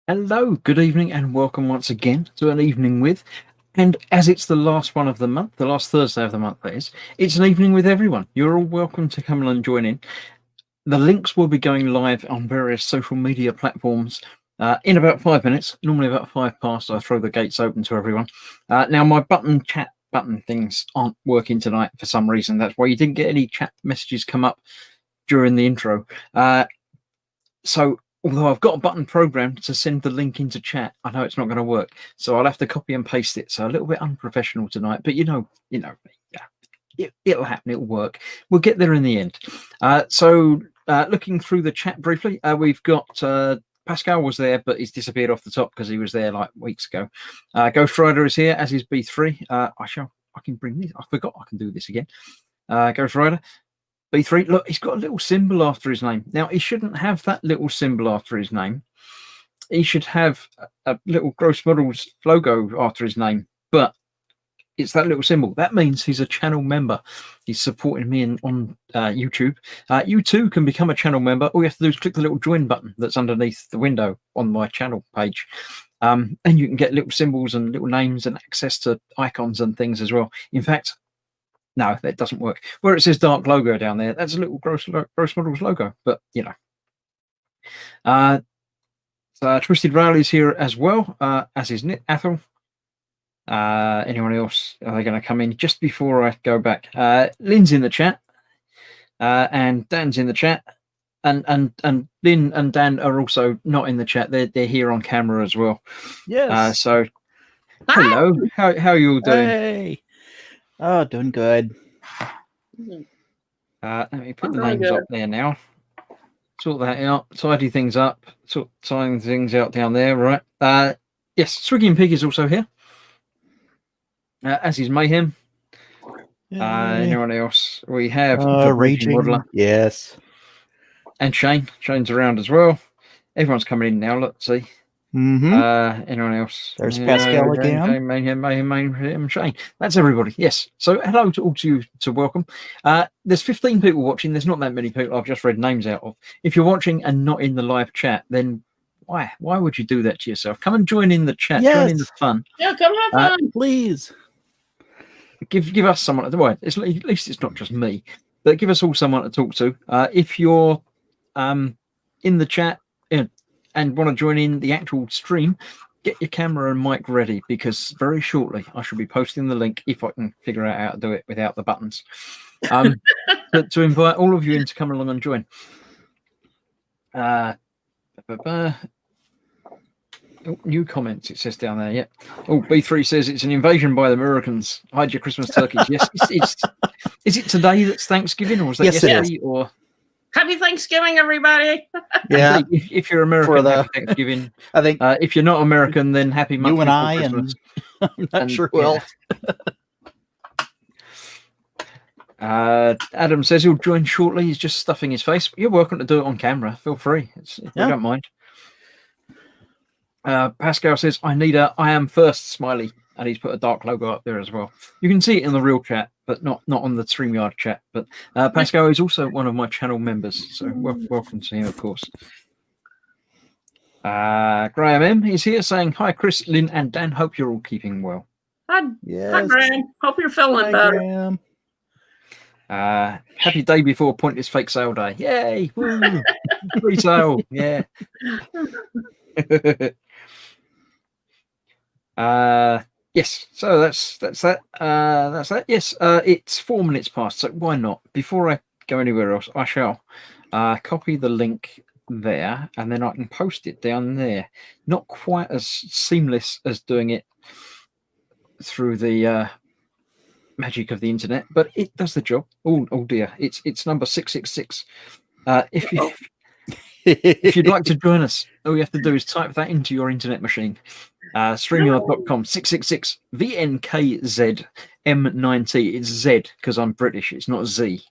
Hello, good evening, and welcome once again to An Evening With. And as it's the last one of the month, the last Thursday of the month, that is, it's an evening with everyone. You're all welcome to come and join in. The links will be going live on various social media platforms in about 5 minutes. Normally about 5 past, I throw the gates open to everyone. Now, my chat button things aren't working tonight for some reason. That's why you didn't get any chat messages come up during the intro. So although I've got a button programmed to send the link into chat, I know it's not going to work. So I'll have to copy and paste it. So a little bit unprofessional tonight, but you know, yeah, it'll happen. It'll work. We'll get there in the end. So looking through the chat briefly, we've got Pascal was there, but he's disappeared off the top because he was there like weeks ago. Ghost Rider is here, as is B3. I can bring this. I forgot I can do this again. Ghost Rider. B3, look, he's got a little symbol after his name. Now, he shouldn't have that little symbol after his name. He should have a little Gross Models logo after his name, but it's that little symbol. That means he's a channel member. He's supporting me on YouTube. You too can become a channel member. All you have to do is click the little join button that's underneath the window on my channel page. And you can get little symbols and little names and access to icons and things as well. In fact, no, that doesn't work. Where it says dark logo down there, that's a little Gross Models logo, but you know. Twisted Rail is here as well, as is Nit Athel. Anyone else? Are they going to come in just before I go back? Lynn's in the chat, and Dan's in the chat, and Lynn and Dan are also not in the chat. They're here on camera as well. Yes. So hello, how are you all doing? Hey. Oh, doing good. Let me put the names up there now. Sort that out. Tidy things up. Tidying things out down there, right? Yes, Swiggy and Pig is also here. As is Mayhem. Anyone else? We have the Raging Modeler. Yes. And Shane. Shane's around as well. Everyone's coming in now. Let's see. Anyone else? There's Pascal again. Mayhem, Shane. That's everybody. Yes. So hello to all to you to welcome. There's 15 people watching. There's not that many people I've just read names out of. If you're watching and not in the live chat, then why would you do that to yourself? Come and join in the chat. Yes. Join in the fun. Yeah, come have fun, please. Give us someone. Well, at least it's not just me, but give us all someone to talk to. If you're in the chat and want to join in the actual stream, get your camera and mic ready, because very shortly I shall be posting the link, if I can figure out how to do it without the buttons, to invite all of you in to come along and join. Oh, new comments, it says down there. Yeah. Oh, B3 says it's an invasion by the Americans. Hide your Christmas turkeys. Yes. Is it today that's Thanksgiving, or was that yesterday? Or happy Thanksgiving, everybody. Yeah. If you're American, happy Thanksgiving. I think if you're not American, then happy month. You and I, Christmas. And I'm not sure. Well, Adam says he'll join shortly. He's just stuffing his face. You're welcome to do it on camera. Feel free. We don't mind. Pascal says, I need a I am first smiley, and he's put a dark logo up there as well. You can see it in the real chat, but not on the StreamYard chat. But Pascal is also one of my channel members, so welcome to him, of course. Graham M is here saying, hi, Chris, Lynn, and Dan. Hope you're all keeping well. Hi, Graham. Hope you're feeling better. Graham. Happy day before Pointless Fake Sale Day. Yay! Woo! Free sale. Yeah. Yes, so that's that. That's that. Yes, it's 4 minutes past, so why not? Before I go anywhere else, I shall copy the link there, and then I can post it down there. Not quite as seamless as doing it through the magic of the internet, but it does the job. Oh dear, it's number 666. If you'd like to join us, all you have to do is type that into your internet machine. StreamYard.com 666 VNKZ M9T. It's Z because I'm British. It's not Z.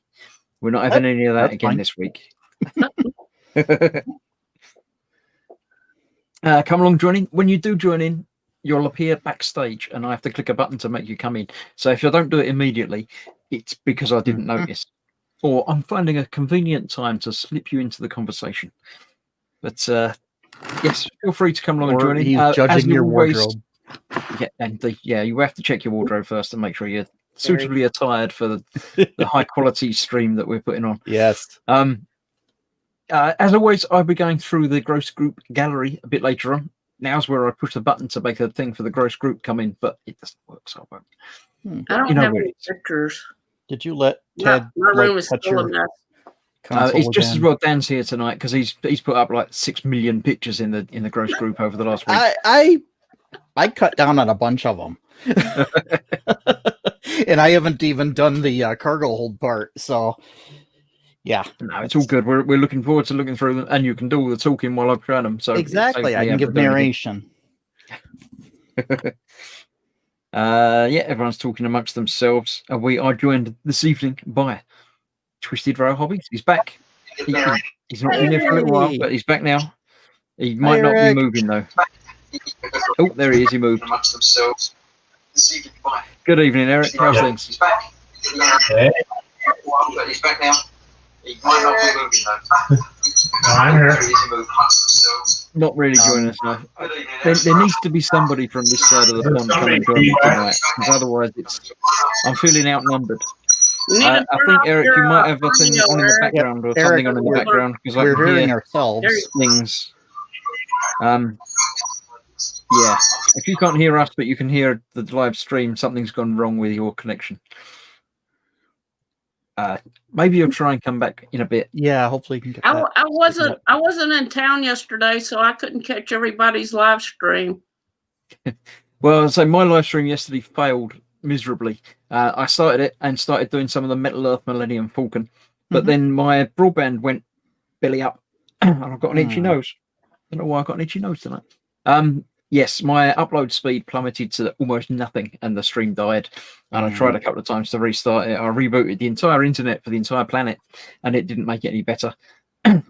We're not having any of that again this week. Come along, join in. When you do join in, you'll appear backstage, and I have to click a button to make you come in. So if I don't do it immediately, it's because I didn't notice, or I'm finding a convenient time to slip you into the conversation. But yes, feel free to come along and join in. He's judging your wardrobe. Yeah, and you have to check your wardrobe first to make sure you're suitably attired for the high quality stream that we're putting on. Yes. As always, I'll be going through the Gross Group gallery a bit later on. Now's where I push the button to make a thing for the Gross Group come in, but it doesn't work, so I won't. I don't have any pictures. Did you let Ted? My room is full of mess. It's just as well Dan's here tonight, because he's put up like 6 million pictures in the Gross Group over the last week. I cut down on a bunch of them, and I haven't even done the cargo hold part. So yeah, no, it's all good. We're looking forward to looking through them, and you can do all the talking while I'm trying them. So exactly, I can give narration. Yeah, everyone's talking amongst themselves. We are joined this evening by Twisted Row Hobbies. He's back. He's not been here for a little while, but he's back now. He might not be moving though. Oh, there he is. He moved. Amongst themselves. Good evening, Eric. How's things? He's back. Hey. But he's back now. He might not be moving though. I'm here. Not really joining us now. There needs to be somebody from this side of the pond coming and join me tonight, because otherwise I'm feeling outnumbered. I think, Eric, you might have a thing on in the background, or something on in the background, because I can hear ourselves things. Yeah, if you can't hear us, but you can hear the live stream, something's gone wrong with your connection. Maybe you'll try and come back in a bit. Yeah, hopefully you can get I wasn't in town yesterday, so I couldn't catch everybody's live stream. Well, so my live stream yesterday failed miserably. I started it and started doing some of the Metal Earth Millennium Falcon, but then my broadband went belly up, and I've got an itchy nose. I don't know why I got an itchy nose tonight. yes, my upload speed plummeted to almost nothing, and the stream died. And I tried a couple of times to restart it. I rebooted the entire internet for the entire planet, and it didn't make it any better.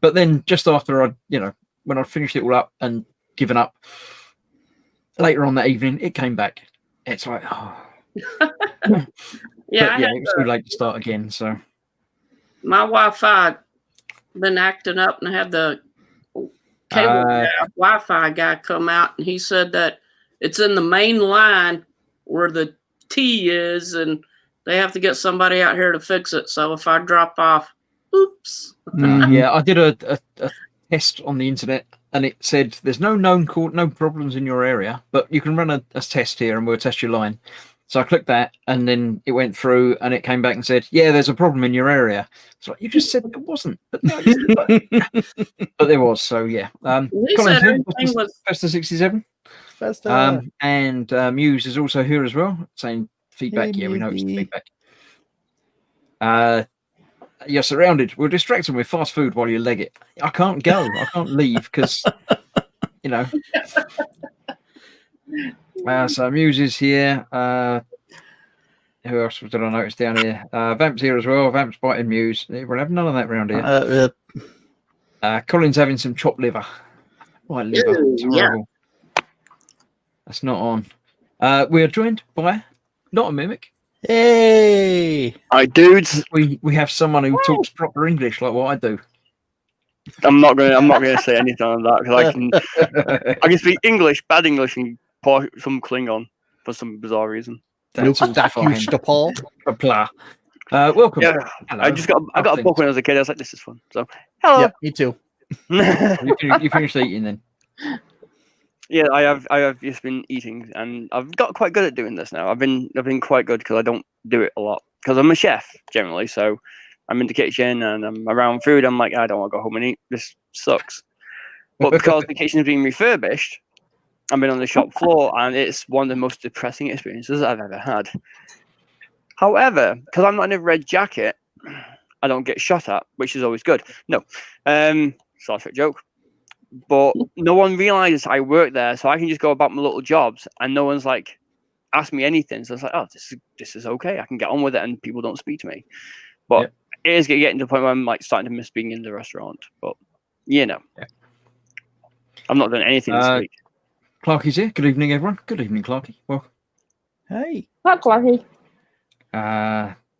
But then, just after when I finished it all up and given up, later on that evening, it came back. It's like, oh. Yeah, But, it was too late to start again. So my Wi-Fi been acting up, and I had the cable Wi-Fi guy come out, and he said that it's in the main line where the T is, and they have to get somebody out here to fix it. So if I drop off, oops. yeah, I did a test on the internet, and it said there's no known no problems in your area, but you can run a test here, and we'll test your line. So I clicked that, and then it went through, and it came back and said, "Yeah, there's a problem in your area." It's like, you just said there wasn't, but no, but there was. So yeah, He said everything was Festa 67, Festa. and Muse is also here as well, saying feedback. Hey, Yeah, we know it's the Musey. feedback. You're surrounded. We'll distract them with fast food while you leg it. I can't go. I can't leave because, so Muse is here. Who else did I notice down here? Vamp's here as well. Vamp's biting Muse. We'll have none of that round here. Colin's having some chopped liver. White liver. Ew, It's horrible. That's not on. We are joined by not a mimic. Hey. Hi, dudes. We have someone who talks proper English like what I do. I'm not gonna say anything on that because I can speak English, bad English, and some Klingon for some bizarre reason. That's all fine. Paul. Blah. Welcome. Yeah, Hello. I got a book when I was a kid. I was like, this is fun. So, hello. Yeah, me too. You finished eating then? Yeah, I have just been eating, and I've got quite good at doing this now. I've been quite good because I don't do it a lot because I'm a chef generally. So I'm in the kitchen and I'm around food. I'm like, I don't want to go home and eat. This sucks. But because the kitchen is being refurbished, I've been on the shop floor, and it's one of the most depressing experiences I've ever had. However, because I'm not in a red jacket, I don't get shot at, which is always good. No, Star Trek joke. But no one realizes I work there, so I can just go about my little jobs, and no one's like asked me anything. So it's like, oh, this is okay. I can get on with it, and people don't speak to me. But it is getting to the point where I'm like starting to miss being in the restaurant. But I'm not doing anything this week. Clarky's here. Good evening, everyone. Good evening, Clarky. Welcome. Hey. Hi, Clarky.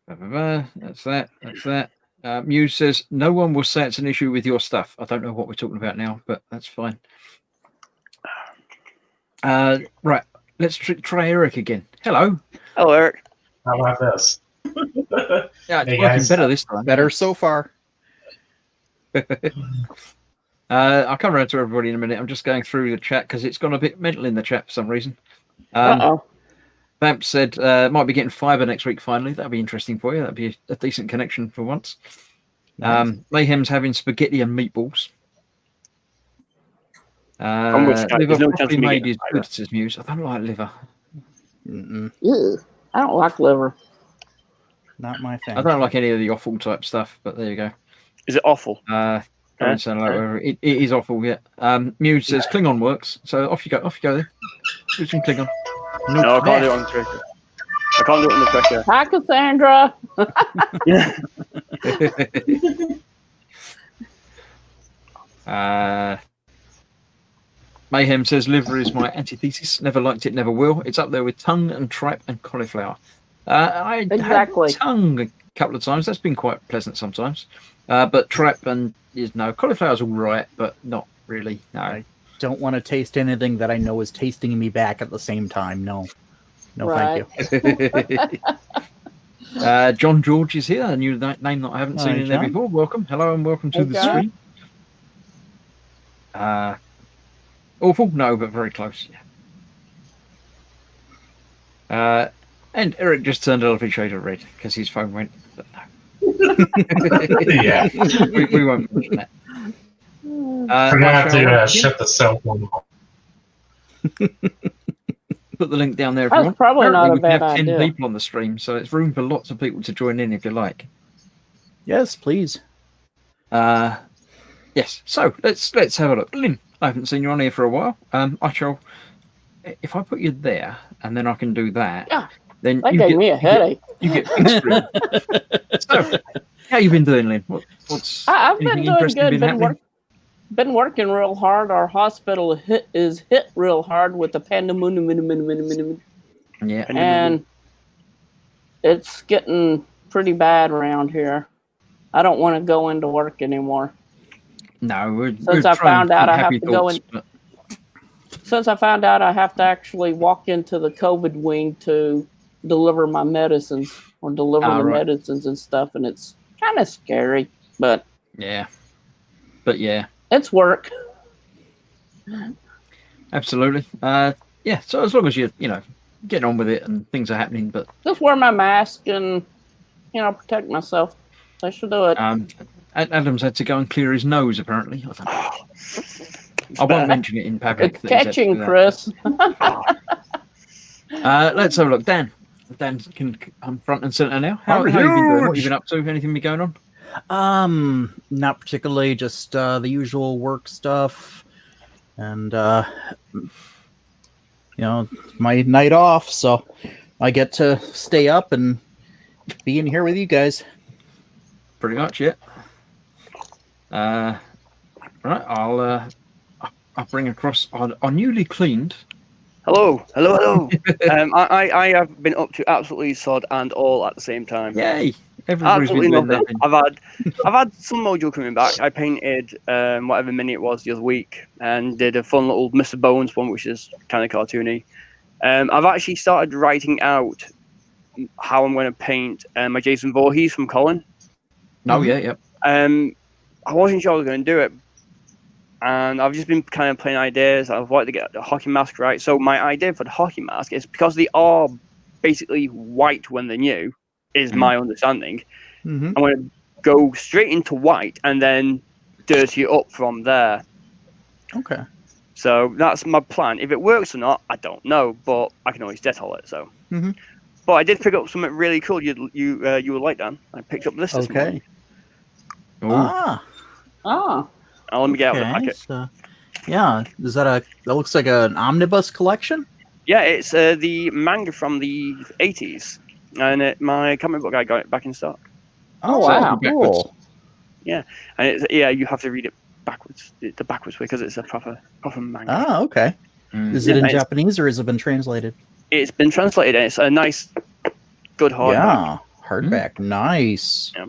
That's that. Muse says no one will say it's an issue with your stuff. I don't know what we're talking about now, but that's fine. Right, let's try Eric again. Hello. Hello, Eric. How about this? Yeah, it's Hey, working guys. better this time. Better so far. I'll come around to everybody in a minute. I'm just going through the chat because it's gone a bit mental in the chat for some reason. Vamp said might be getting fiber next week finally. That'd be interesting for you. That'd be a decent connection for once. Nice. Mayhem's having spaghetti and meatballs. which kind- Liver there's no chance properly of me made getting is fiber. good, says Muse. I don't like liver. Mm-mm. Ew, I don't like liver. Not my thing. I don't like any of the offal type stuff, but there you go. Is it awful? Don't sound like whatever. It is awful, yeah. Muse says Klingon works, so off you go there. Do some Klingon. No, I can't do it on the Twitter. I can't do it on the Twitter. Hi, Cassandra. Mayhem says liver is my antithesis. Never liked it, never will. It's up there with tongue and tripe and cauliflower. I Exactly. had tongue a couple of times. That's been quite pleasant sometimes. But tripe and cauliflower's all right, but not really. No. Don't want to taste anything that I know is tasting me back at the same time. No, Right. thank you. John George is here, a new name that I haven't seen Hi, in there John. before. Welcome, hello, and welcome to Hey, the John. stream. Awful, no, but very close. Yeah. And Eric just turned Elephant Shader red because his phone went. But no, Yeah. we won't mention that. We're gonna have to shut the cell phone off. Put the link down there if you That's want. probably not Apparently a bad we have 10 idea. people on the stream, so it's room for lots of people to join in if you like. Yes, please. Yes, so let's have a look. Lynn, I haven't seen you on here for a while. I shall if I put you there and then I can do that, Yeah, then that you gave get, me a headache. You get big screen. So, how you been doing, Lynn? What's I've been anything doing interesting good. happening? Been working real hard. Our hospital is hit real hard with the pandemonium, Yeah. and it's getting pretty bad around here. I don't want to go into work anymore. No, we're Since I trying found out I have happy to go thoughts, in, but since I found out I have to actually walk into the COVID wing to deliver my medicines or deliver the right. medicines and stuff, and it's kind of scary, but yeah, it's work. absolutely. Yeah. So as long as you're getting on with it and things are happening, but Just wear my mask and protect myself. I should do it. Adam's had to go and clear his nose apparently. I won't mention it in public. It's catching, Chris. Let's have a look. Dan can come front and center now. How have you been doing? What have you been up to? Anything been going on? Not particularly. Just the usual work stuff, and my night off, so I get to stay up and be in here with you guys. Pretty much, yeah. Right, I'll bring across our newly cleaned. Hello. I have been up to absolutely sod and all at the same time. Yay! Everybody's Absolutely been doing nothing. nothing. I've had some mojo coming back. I painted whatever mini it was the other week and did a fun little Mr. Bones one, which is kind of cartoony. I've actually started writing out how I'm going to paint my Jason Voorhees from Colin. Oh yeah, yep. I wasn't sure I was going to do it, and I've just been kind of playing ideas. I've wanted to get the hockey mask right. So my idea for the hockey mask is, because they are basically white when they're new, is my understanding. Mm-hmm. I'm going to go straight into white and then dirty it up from there. Okay. So that's my plan. If it works or not, I don't know, but I can always detol it. So, but I did pick up something really cool. You would like, Dan. I picked up this morning. Ooh. Oh, Let me get out of the packet. So, yeah, that looks like an omnibus collection? Yeah, it's the manga from the 80s, and my comic book guy got it back in stock. Oh, So wow, it's cool. Yeah, and you have to read it backwards, the backwards way, because it's a proper manga. Ah, okay. Is it in Japanese or has it been translated? It's been translated, and it's a nice, good hardback. Yeah, hardback. Nice. Yeah.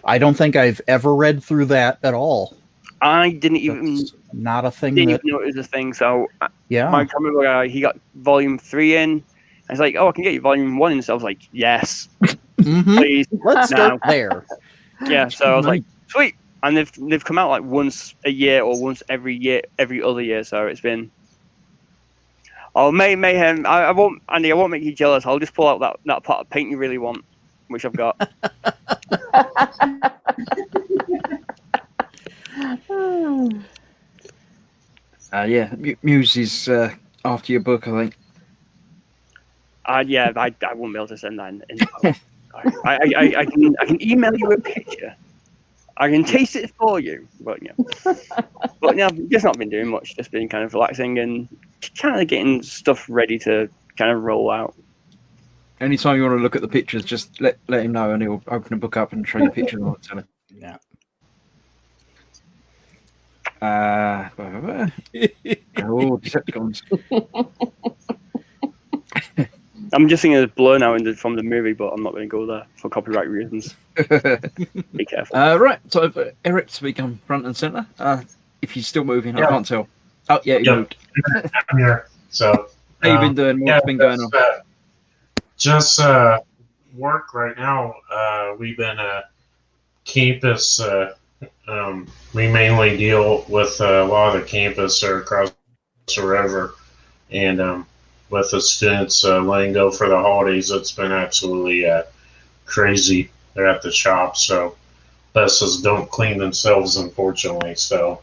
I don't think I've ever read through that at all. I didn't even That's not a thing. know it was a thing. So Yeah. my comic book guy, he got volume 3 in. I was like, "Oh, I can get you volume 1 in." So I was like, "Yes, please." Let's start there. Yeah. So I was like, "Sweet." And they've come out like once a year or once every other year. So it's been. Oh, mayhem! I won't, Andy. I won't make you jealous. I'll just pull out that pot of paint you really want, which I've got. Yeah, Muse is after your book, I think. Yeah, I won't be able to send that in I can email you a picture. I can taste it for you, but yeah. But yeah, I've just not been doing much. Just been kind of relaxing and kind of getting stuff ready to kind of roll out. Anytime you want to look at the pictures, just let him know, and he'll open a book up and show you pictures of it. Yeah. Oh, Decepticons. I'm just thinking of Blur now from the movie, but I'm not going to go there for copyright reasons. Be careful. Right, so for Eric to become front and center. If he's still moving, I Yeah. can't tell. Oh, yeah, he moved. I'm here. So, How you been doing? What's been going on? Just work right now. We've been campus. We mainly deal with a lot of the campus or across the river, and with the students letting go for the holidays, it's been absolutely crazy. They're at the shop, so buses don't clean themselves, unfortunately. So,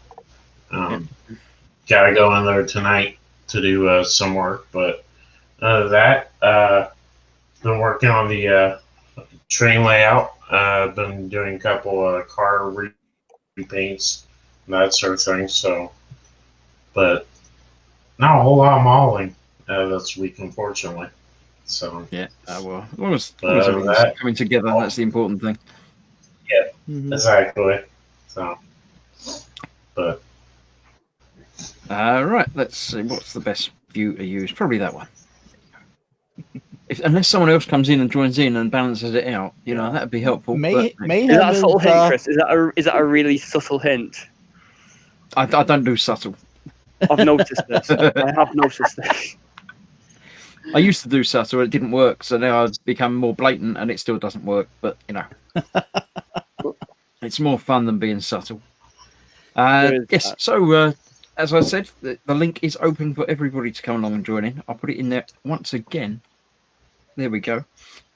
gotta go in there tonight to do some work. But other than that, been working on the train layout. Been doing a couple of car repaints and that sort of thing. So, but not a whole lot of modeling. this week, unfortunately. So Yeah. Well, as long as But everything's that- coming together, that's the important thing. Mhm. exactly. So, but Right. Let's see. What's the best view to use? Probably that one. Unless someone else comes in and joins in and balances it out, that'd be helpful. May but may Is that have a subtle hint, his, Chris? Is that a really subtle hint? I don't do subtle. I've noticed this. I have noticed this. I used to do subtle, it didn't work, so now I've become more blatant, and it still doesn't work. But it's more fun than being subtle. There is Yes. that. So as I said, the link is open for everybody to come along and join in. I'll put it in there once again. There we go.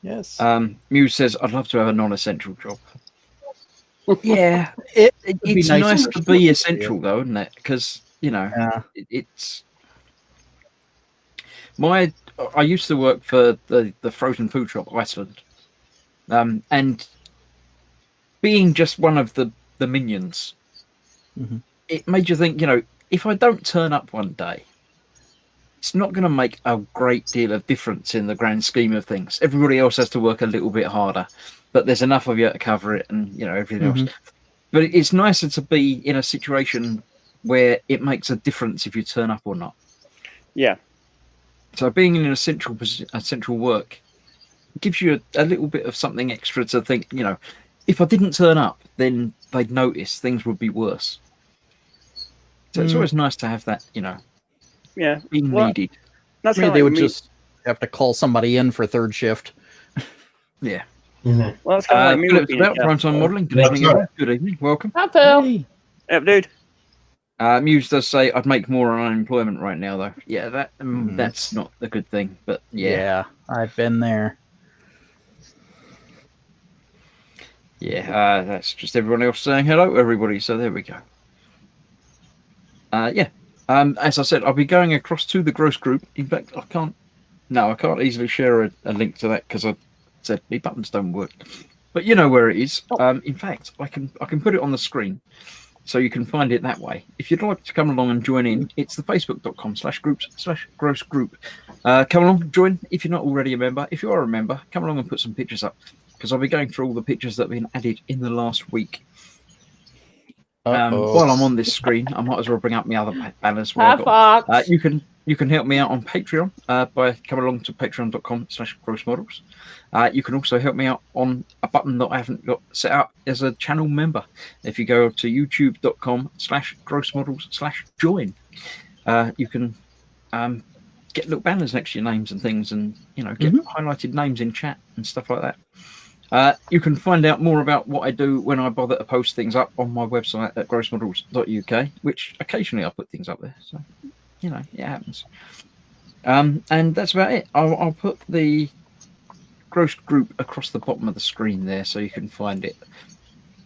yes. Muse says, "I'd love to have a non-essential job." Yeah, It would be it's nice nice for to some be of essential, though, isn't it? Because Yeah. it's I used to work for the frozen food shop Iceland, and being just one of the minions, Mhm. it made you think, if I don't turn up one day, it's not going to make a great deal of difference in the grand scheme of things. Everybody else has to work a little bit harder, but there's enough of you to cover it, and everything else. But it's nicer to be in a situation where it makes a difference if you turn up or not. Yeah. So being in an essential work gives you a little bit of something extra to think, if I didn't turn up, then they'd notice things would be worse. So it's always nice to have that, Yeah. being Well, needed. That's Maybe kinda they like would me. just have to call somebody in for third shift. Yeah. mhm. Well, that's kind of like me with Philip's being a about chef. Primetime Modelling. Good What's evening, up? everyone. Good evening. Welcome. Hi, Phil. Hey. Yep, dude. Muse does say, I'd make more on unemployment right now, though. Yeah, that's not a good thing. But Yeah, I've been there. Yeah, that's just everyone else saying hello to everybody. So there we go. As I said, I'll be going across to the Gross Group. In fact, I can't easily share a link to that because I said my buttons don't work. But you know where it is. In fact, I can put it on the screen, so you can find it that way. If you'd like to come along and join in, it's the facebook.com/groups/gross group. Come along, join if you're not already a member. If you are a member, come along and put some pictures up, because I'll be going through all the pictures that have been added in the last week. Uh-oh. While I'm on this screen, I might as well bring up my other banners. Hi, Fox. You can help me out on Patreon by coming along to patreon.com/grossmodels. You can also help me out on a button that I haven't got set up as a channel member. If you go to youtube.com/grossmodels/join, you can get little banners next to your names and things, and get highlighted names in chat and stuff like that. You can find out more about what I do when I bother to post things up on my website at grossmodels.uk, which occasionally I put things up there. So, it happens. And that's about it. I'll put the Gross Group across the bottom of the screen there so you can find it.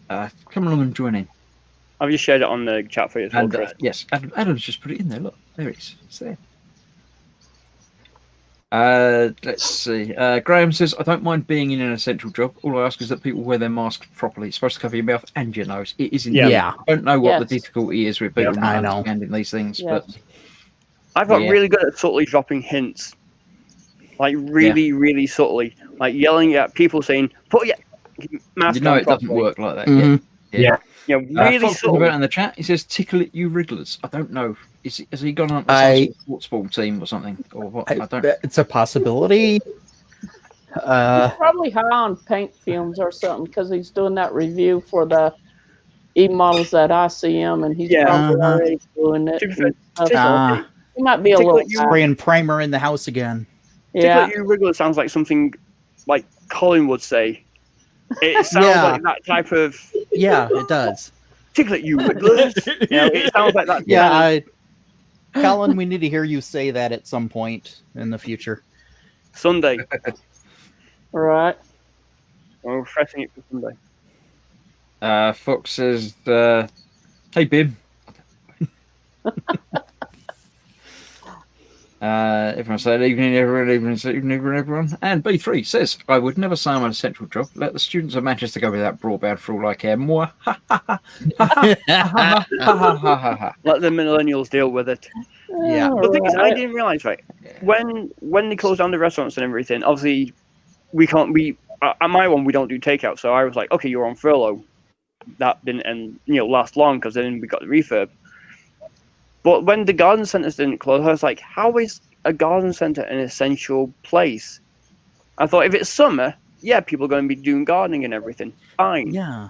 Come along and join in. I've just shared it on the chat for you as well, And Chris. yes, Adam's just put it in there. Look, there it is. It's there. Let's see. Graham says, I don't mind being in an essential job. All I ask is that people wear their mask properly. It's supposed to cover your mouth and your nose. It is indeed. Yeah. I don't know what the Yes. difficulty is with people I not know. understanding these things, Yes. but I've got Yeah. really good at subtly dropping hints. Like really, really subtly. Like yelling at people saying, put your mask on it doesn't properly. work like that. Mhm. Yeah, really Fox subtly. about in the chat. He says, "Tickle it, you wrigglers." I don't know. Has he gone on to I- some sort of sports ball team or something, or what? I don't. It's a possibility. He's probably high on paint fumes or something because he's doing that review for the e-models at ICM, and he's Yeah. probably Uh-huh. already doing it. To be fair, and stuff, so Ah, he might be a Tickle little it, you high. spraying primer in the house again. Tickle Yeah. it, you wriggler sounds like something like Colin would say. It sounds Yeah. like that type of Yeah, it does. tickle it, you wrigglers. It sounds like that. Yeah, Colin, we need to hear you say that at some point in the future. Sunday. Right. We're refreshing it for Sunday. Fox says, "Hey, Bim." Everyone said, "Evening, everyone. Evening, everyone." And B3 says, "I would never say I'm an essential job. Let the students of Manchester go without broadband for all I care." Moi. Ha ha ha ha ha ha ha ha ha. Let the millennials deal with it. Yeah. The thing is, I Alright. didn't realize, right, when they closed down the restaurants and everything, obviously we can't. At my one we don't do takeout, so I was like, okay, you're on furlough. That didn't last long because then we got the refurb. But when the garden centers didn't close, I was like, how is a garden center an essential place? I thought if it's summer, yeah, people are going to be doing gardening and everything. Fine. Yeah.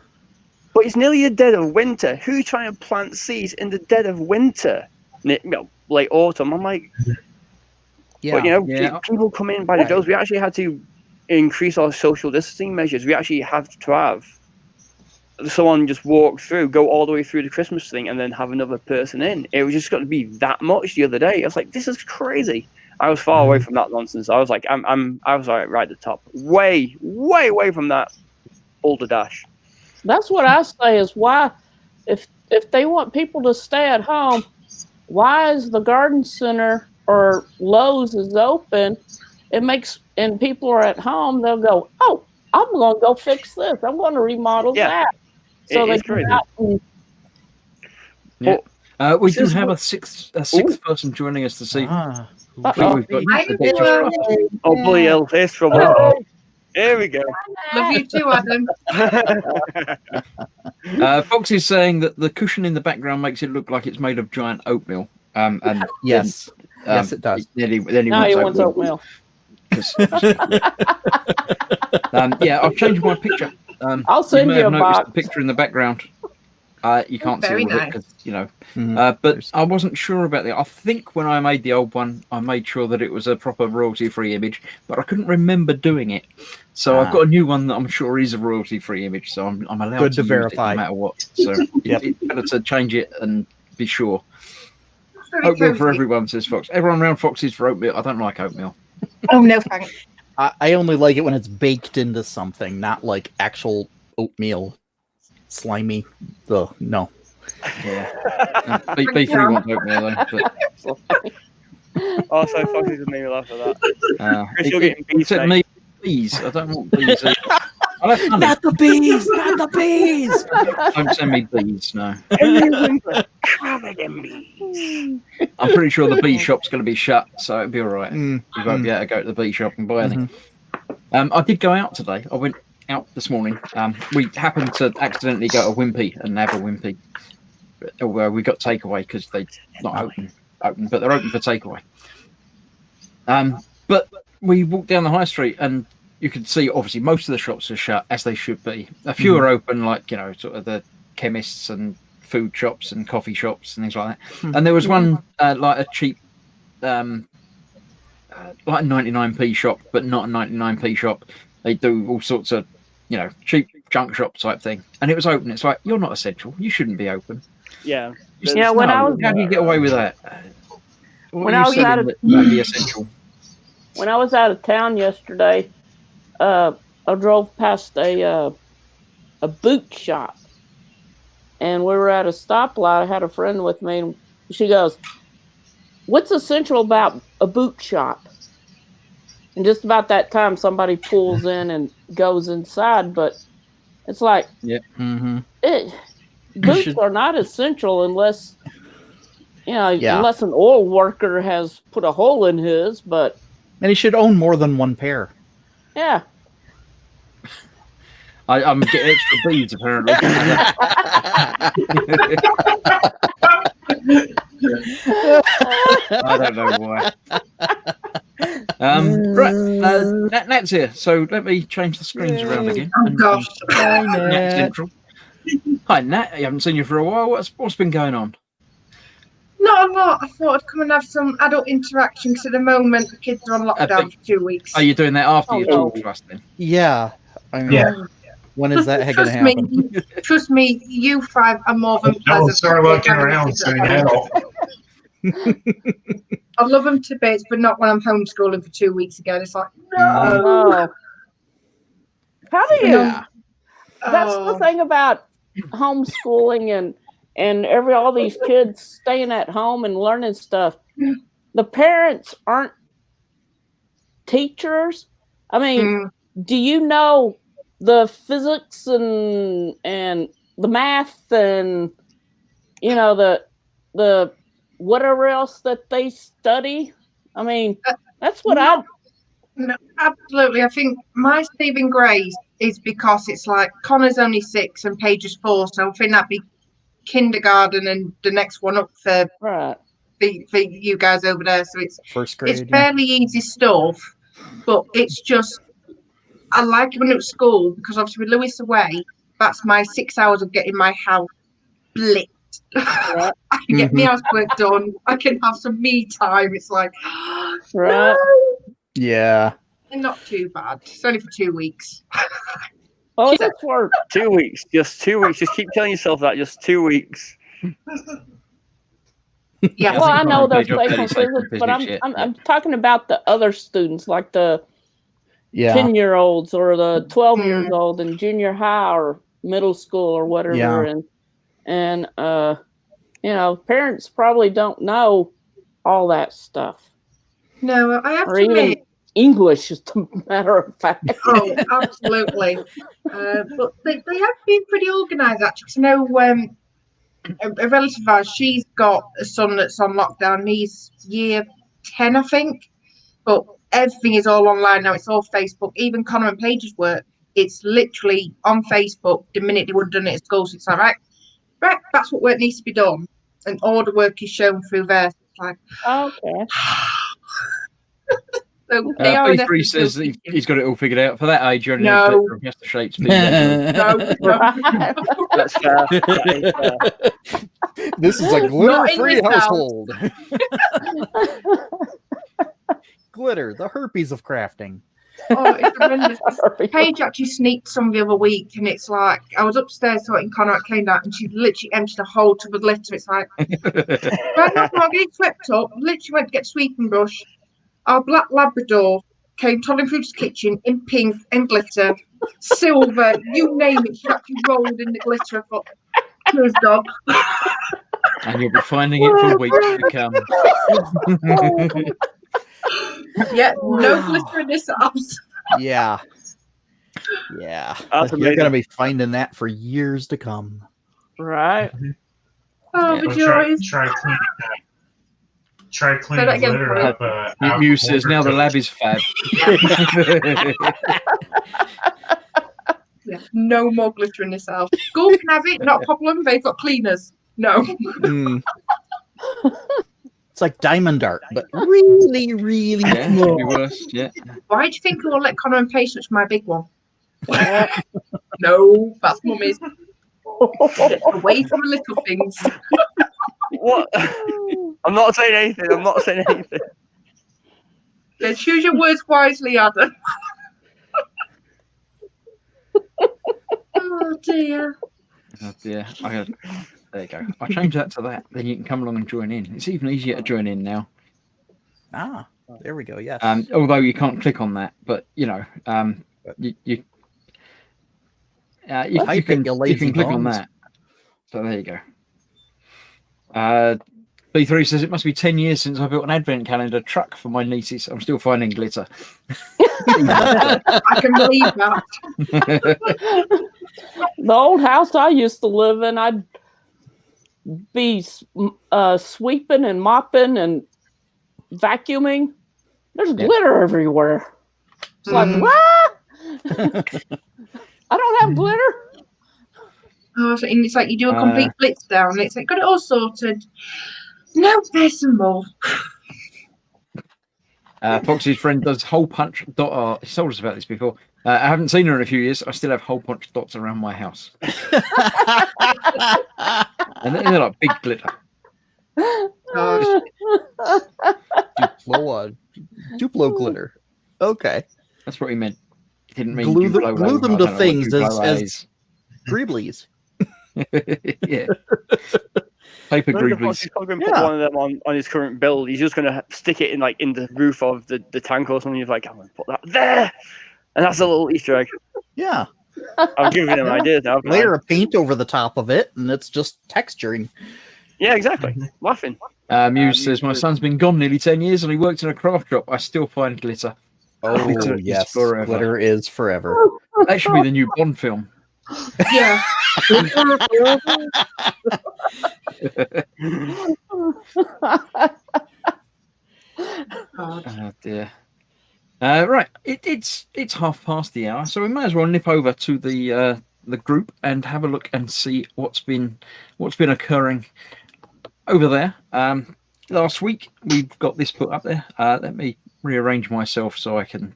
But it's nearly the dead of winter. Who's trying to plant seeds in the dead of winter? Late autumn. I'm like, Yeah. but Yeah. people come in by the droves. We actually had to increase our social distancing measures. We actually had to have someone just walk through, go all the way through the Christmas thing, and then have another person in. It was just going to be that much the other day. I was like, this is crazy. I was far away from that nonsense. I was like, I was like right at the top, way away from that older dash. That's what I say is why, if they want people to stay at home, why is the garden center or Lowe's is open? It makes, and people are at home, they'll go, oh, I'm going to go fix this. I'm going to remodel that. So they It's go crazy. out and We do This is have what- a sixth person joining us this evening. Ah. I think we've got Hi, the pictures everyone. right. Oh, bloody hell, there's trouble. Uh-oh. Here we go. Love you too, Adam. Fox is saying that the cushion in the background makes it look like it's made of giant oatmeal. And Yes. Yes, it does. Then he now he wants oatmeal. oatmeal. Yeah, I've changed my picture. I'll send may you have a noticed box. the picture in the background. You can't see Very all of it nice. 'cause, Mhm. but I wasn't sure about that. I think when I made the old one, I made sure that it was a proper royalty-free image, but I couldn't remember doing it. So I've got a new one that I'm sure is a royalty-free image. So I'm allowed Good to to use verify. it no matter what. So Yep. it's better to change it and be sure. Very Oatmeal for cozy. everyone, says Fox. Everyone around Fox is for oatmeal. I don't like oatmeal. Oh no, thanks. I only like it when it's baked into something, not like actual oatmeal, slimy. Ugh, no. Yeah. Beef free wants oatmeal though. But, Also, Foxy just made me laugh at that. Chris, it- you're getting bees, except mate. me, bees. I don't want bees. Either. I like honey. Not the bees! Not the bees! Don't send me bees. No. Every winter, covered in bees. I'm pretty sure the bee shop's going to be shut, so it'll be all right. Mm, You won't be able to go to the bee shop and buy anything. Mhm. I did go out today. I went out this morning. We happened to accidentally go to Wimpy and have a Wimpy. Although we got takeaway because they're not open, but they're open for takeaway. But we walked down the high street and you could see obviously most of the shops are shut, as they should be. A few are open, like sort of the chemists and food shops and coffee shops and things like that. And there was one like a cheap like a 99p shop, but not a 99p shop. They do all sorts of cheap junk shop type thing, and it was open. It's like, you're not essential, you shouldn't be open. Yeah. Yeah, when I was- how do you get away with that? When I was out of- that'd be essential. When I was out of town yesterday, I drove past a boot shop, and we were at a stoplight. I had a friend with me, and she goes, "What's essential about a boot shop?" And just about that time, somebody pulls in and goes inside. But it's like Mhm. boots should- are not essential unless Yeah. unless an oil worker has put a hole in his. But And he should own more than one pair. yeah. I'm getting extra beads apparently. I don't know why. Right, Nat's here, so let me change the screens around again. Oh gosh. Nat Central. Hi, Nat. I haven't seen you for a while. What's been going on? Not a lot. I thought I'd come and have some adult interaction because at the moment the kids are on lockdown for 2 weeks. Are you doing that after you Oh, talk to us then? Yeah. I mean, Yeah. When is that going to Trust me, happen? trust me, you five are more than Don't pleasant. start looking around saying help. I love them to bits, but not when I'm homeschooling for 2 weeks again. It's like, no. Oh. How do you? Yeah. That's the Oh. thing about homeschooling and all these kids staying at home and learning stuff. The parents aren't teachers. I mean, Mm. do you know the physics and the math and the whatever else that they study. I mean, that's what No, absolutely. I think my saving grace is because it's like Connor's only 6 and Paige is 4, so I think that'd be kindergarten and the next one up for right. you guys over there. So it's First grade. it's fairly easy stuff, but it's just I like it when it's school because obviously with Lewis away, that's my 6 hours of getting my house blitzed. Right. I can get my housework done. I can have some me time. It's like, Right. no, Yeah. not too bad. It's only for 2 weeks. Oh, that's work. 2 weeks, just 2 weeks. Just keep telling yourself that. Just 2 weeks. Yeah. Well, I know they're Page up safe on 36 physics, but shit. I'm talking about the other students, like the Yeah. 10-year-olds or the 12-years-old in junior high or middle school or whatever. Yeah. And you know, parents probably don't know all that stuff. No, I have Or to even admit. English, as a matter of fact. Oh, absolutely. But they have been pretty organised, actually. 'Cause I know a relative of ours, she's got a son that's on lockdown. And he's year 10, I think. But everything is all online now. It's all Facebook. Even Connor and Paige's work, it's literally on Facebook the minute they would have done it at school. So it's like, right, that's what work needs to be done. And all the work is shown through there. It's like, Okay. so they are in B3 essence says still that he's got it all figured out. For that age, you're only No. from Mr. Shakespeare. no, no. That's fair. That is fair. This is a Not in glitter-free this house. household. Glitter, the herpes of crafting. Oh, it's horrendous. Paige actually sneaked some the other week, and it's like I was upstairs sorting Connor out, came down, and she literally emptied a whole tub of glitter. It's like, right now, I'm getting swept up. Literally went to get a sweeping brush. Our black Labrador came toddling through the kitchen in pink and glitter, silver, you name it. She actually rolled in the glitter. I thought, here's dog. And you'll be finding it for weeks to come. Yeah, no glitter in this house. Yeah. Yeah. That's You're going to amazing. be finding that for years to come. Right. Oh, Yeah. the Well, joys. try cleaning that again, glitter sorry. up. Out Muse says now the lab is fab. Yeah, no more glitter in this house. School can have it, not a problem. They've got cleaners. No. Mm. It's like diamond art, but really, really Yeah, small. could be worse. Yeah. Why do you think I will let Connor and Paige touch my big one? No, that's mummy's. Get away from the little things. What? I'm not saying anything. I'm not saying anything. Yeah, choose your words wisely, Adam. Oh dear. Oh dear. There you go. I changed that to that. Then you can come along and join in. It's even easier to join in now. Ah, there we go. Yes. Although you can't click on that, but you know, you Type can it, you you lazy can click on bones. that. So there you go. B3 says it must be 10 years since I built an advent calendar truck for my nieces. I'm still finding glitter. I can believe that. The old house I used to live in, I'd be sweeping and mopping and vacuuming. There's glitter everywhere. It's like, what? I don't have glitter. Oh, and it's like you do a complete blitz down, and it's like got it all sorted. No, there's some more. Foxy's friend does hole punch dot art. He told us about this before. I haven't seen her in a few years. I still have hole punch dots around my house. And they're like big glitter. Gosh. Duplo glitter. Okay. That's what he meant. He didn't mean Glue them- Duplo glue roll. them I to don't know what things Duplo as- is. Greeblies. Yeah. Paper greeblies. He's probably going to Yeah. put one of them on his current build. He's just going to stick it in the roof of the tank or something. He's like, I'm going to put that there. And that's a little Easter egg. Yeah. I'm giving him ideas now. Layer of paint over the top of it, and it's just texturing. Yeah, exactly. Laughing. Muse says, my son's been gone nearly 10 years and he worked in a craft shop. I still find glitter. Oh, Glitter is yes. forever. Glitter is forever. That should be the new Bond film. Yeah. Oh dear. Right, it's 1:30, so we might as well nip over to the group and have a look and see what's been occurring over there. Last week we've got this put up there. Let me rearrange myself so I can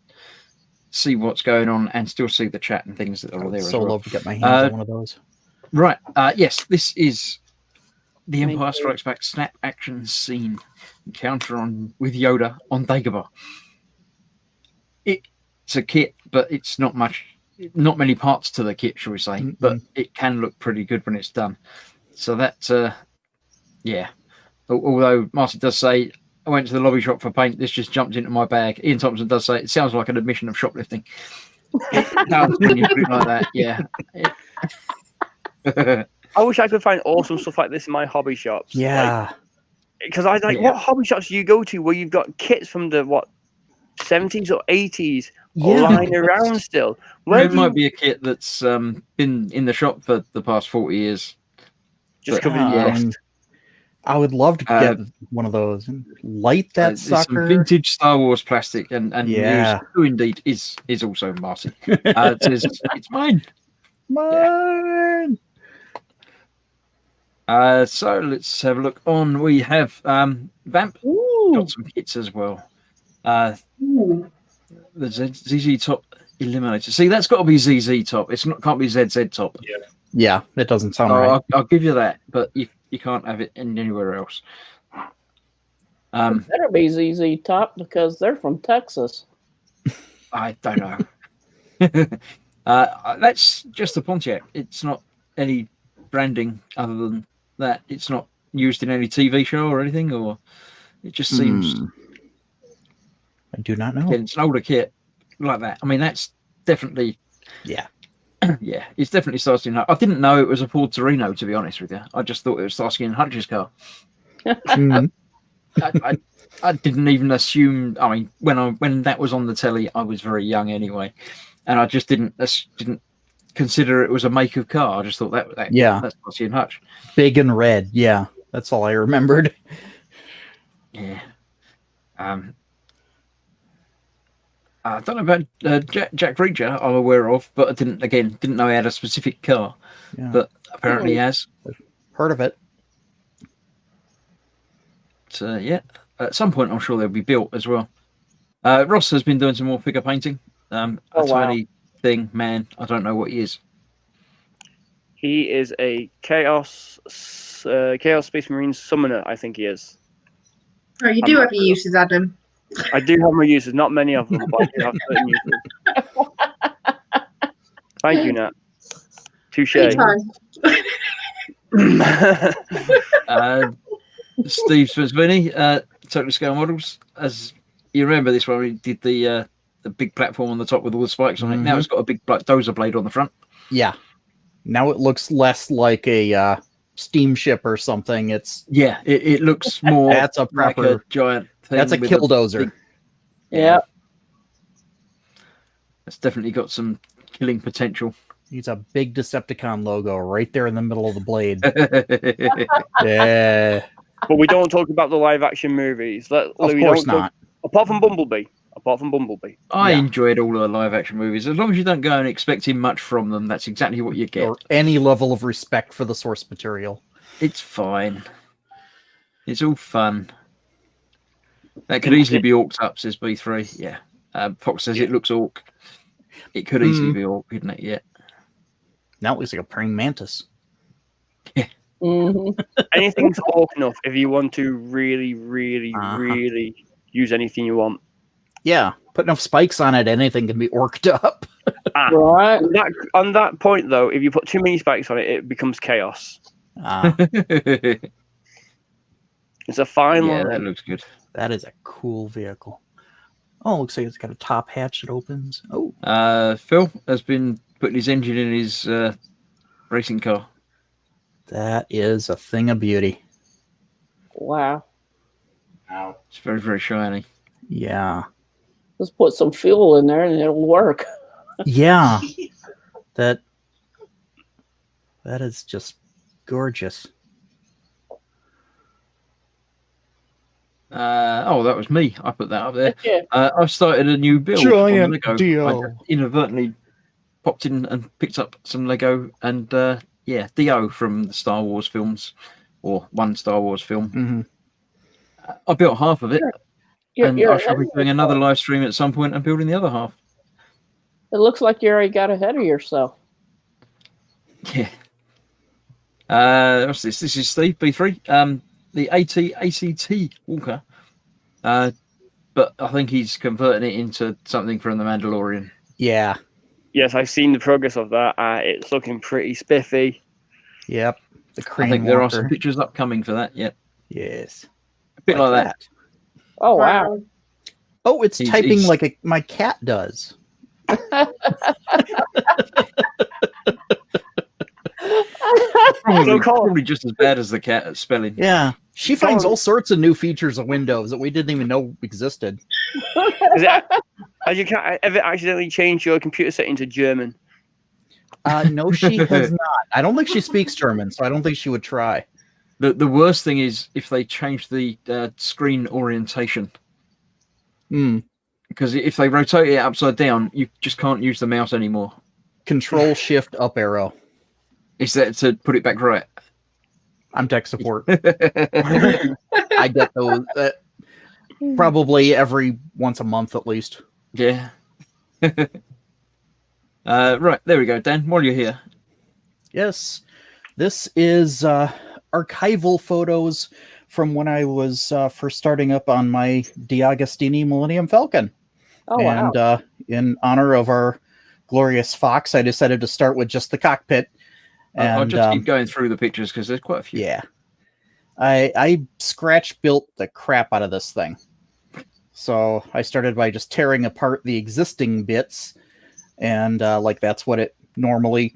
see what's going on and still see the chat and things that are there as So well. love to get my hands on one of those. Right. Yes, this is the Me Empire too. Strikes Back snap action scene encounter with Yoda on Dagobah. It's a kit, but it's not many parts to the kit, shall we say? Mm-mm. But it can look pretty good when it's done. So that's yeah. Although Marty does say, I went to the lobby shop for paint. This just jumped into my bag. Ian Thompson does say it sounds like an admission of shoplifting. It does when you put it like that. Yeah. I wish I could find awesome stuff like this in my hobby shops. Yeah. Because I like, Yeah. what hobby shops do you go to where you've got kits from the 70s or 80s Yeah. lying around still? Where It do might you be a kit that's been in the shop for the past 40 years. just but- covered in yeah. dust? I would love to get one of those and light that It's some sucker. vintage Star Wars plastic and Yeah. used, who indeed is also Marty. It says, it's mine. Mine. So let's have a look on. We have Vamp Ooh. got some kits as well. Ooh. The ZZ Top Eliminator. See, that's got to be ZZ Top. Can't be ZZ Top. Yeah, it doesn't sound So right. I'll give you that, but you can't have it anywhere else. Better be ZZ Top because they're from Texas. I don't know. That's just a Pontiac. It's not any branding other than that. It's not used in any TV show or anything, or it just seems. I do not know. Again, it's an older kit like that. I mean, that's definitely. Yeah. Yeah, it's definitely Starsky and Hutch. I didn't know it was a Ford Torino, to be honest with you. I just thought it was Starsky and Hutch's car. Mm. I didn't even assume. I mean, when that was on the telly, I was very young anyway, and I just didn't consider it was a make of car. I just thought that Yeah. that's Starsky and Hutch. Big and red. Yeah, that's all I remembered. Yeah. I don't know about Jack Reacher. I'm aware of, but I didn't know he had a specific car. Yeah. But apparently he has. Heard of it. So yeah, at some point I'm sure they'll be built as well. Ross has been doing some more figure painting. A Oh, wow. tiny thing, man. I don't know what he is. He is a Chaos Space Marine summoner, I think he is. Oh, you do have your uses, Adam. I do have my uses, not many of them, but I do have certain uses. Thank you, Nat. Touche. Anytime. Steve Svezvini, Total Scale Models. As you remember, this one we did the big platform on the top with all the spikes on it. Now Mhm. it's got a big dozer blade on the front. Yeah. Now it looks less like a steamship or something. It's Yeah, it looks more That's a like a proper- giant thing. that's a with killdozer. Yeah. It's definitely got some killing potential. It's a big Decepticon logo right there in the middle of the blade. Yeah. But we don't talk about the live action movies. Of We course don't talk- not. Apart from Bumblebee. I Yeah. enjoyed all the live action movies. As long as you don't go and expecting much from them, that's exactly what you get. Or any level of respect for the source material. It's fine. It's all fun. That could easily be orked up, says B3. Yeah. Fox says it looks orc. It could easily be orc, couldn't it? Yeah. Now it looks like a praying mantis. hmm Anything's orc enough if you want to really, really, Uh-huh. really use anything you want. Yeah. Put enough spikes on it, anything can be orked up. Right. On that point, though, if you put too many spikes on it, it becomes chaos. Ah, It's a fine Yeah, line. that looks good. that is a cool vehicle. Oh, looks like it's got a top hatch that opens. Oh, Phil has been putting his engine in his racing car. that is a thing of beauty. Wow. It's very, very shiny. Yeah. Let's put some fuel in there and it'll work. Yeah. That That is just gorgeous. That was me. I put that up there. Yeah. I've started a new build on Giant Lego. Dio. I just inadvertently popped in and picked up some Lego and Dio from the Star Wars films, or one Star Wars film. Mm-hmm. I built half of it, and You're I shall be ahead of doing another yourself. live stream at some point and building the other half. It looks like you already got ahead of yourself. Yeah. What's this? This is Steve B3. The ACT Walker. But I think he's converting it into something from the Mandalorian. Yeah. Yes, I've seen the progress of that. It's looking pretty spiffy. Yep. The I Crane think there are some Walker. pictures upcoming for that. Yep. Yes. A bit like that. Oh wow! Oh, it's He's- typing he's- like my cat does. Probably just as bad as the cat at spelling. Yeah. She finds all sorts of new features of Windows that we didn't even know existed. Has your cat ever accidentally changed your computer setting to German? No, she has not. I don't think she speaks German, so I don't think she would try. The worst thing is if they change the screen orientation. Hmm. Because if they rotate it upside down, you just can't use the mouse anymore. Control Shift Up arrow. Is that to put it back right? I'm tech support. I get those probably every once a month at least. Yeah. Right, there we go, Dan. While you're here, Yes, this is archival photos from when I was first starting up on my D'Agostini Millennium Falcon. Oh wow! And in honor of our glorious Fox, I decided to start with just the cockpit. I'll And just keep going through the pictures because there's quite a few. yeah, I scratch built the crap out of this thing. So I started by just tearing apart the existing bits, and like that's what it normally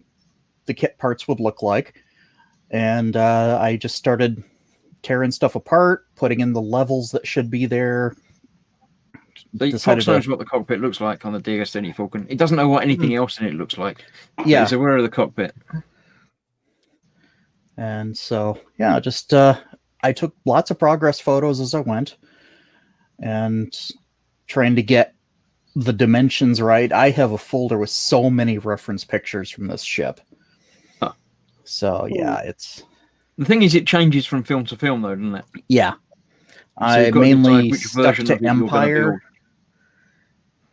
the kit parts would look like. And I just started tearing stuff apart, putting in the levels that should be there. The Decided Fox knows to- what the cockpit looks like on the D'Agostini Falcon. It doesn't know what anything else in it looks like. But Yeah. He's aware of the cockpit. And so, yeah, just I took lots of progress photos as I went and trying to get the dimensions right. I have a folder with so many reference pictures from this ship. Huh. So, yeah, it's, The thing is, it changes from film to film, though, doesn't it? yeah. I you've got to mainly decide which stuck version to of it you're gonna Empire. build.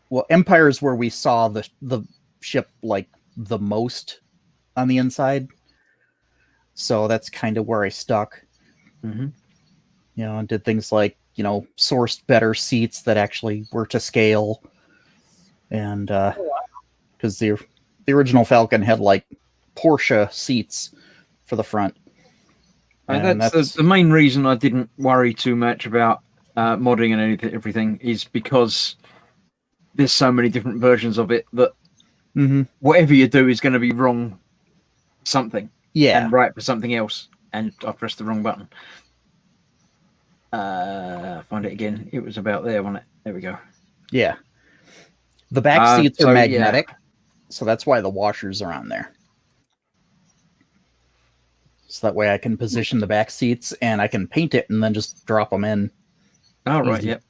Well, Empire is where we saw the ship like the most on the inside. So that's kind of where I stuck. Mm-hmm. You know, and did things like, you know, sourced better seats that actually were to scale. And because the original Falcon had like Porsche seats for the front. And That's the main reason I didn't worry too much about modding and everything is because there's so many different versions of it that Mhm. whatever you do is going to be wrong something Yeah. and right for something else. And I pressed the wrong button. Find it again. It was about there, wasn't it? There we go. Yeah. The back seats so, are yeah. magnetic. So that's why the washers are on there. So that way I can position the back seats and I can paint it and then just drop them in. Oh, right. Easy. Yep.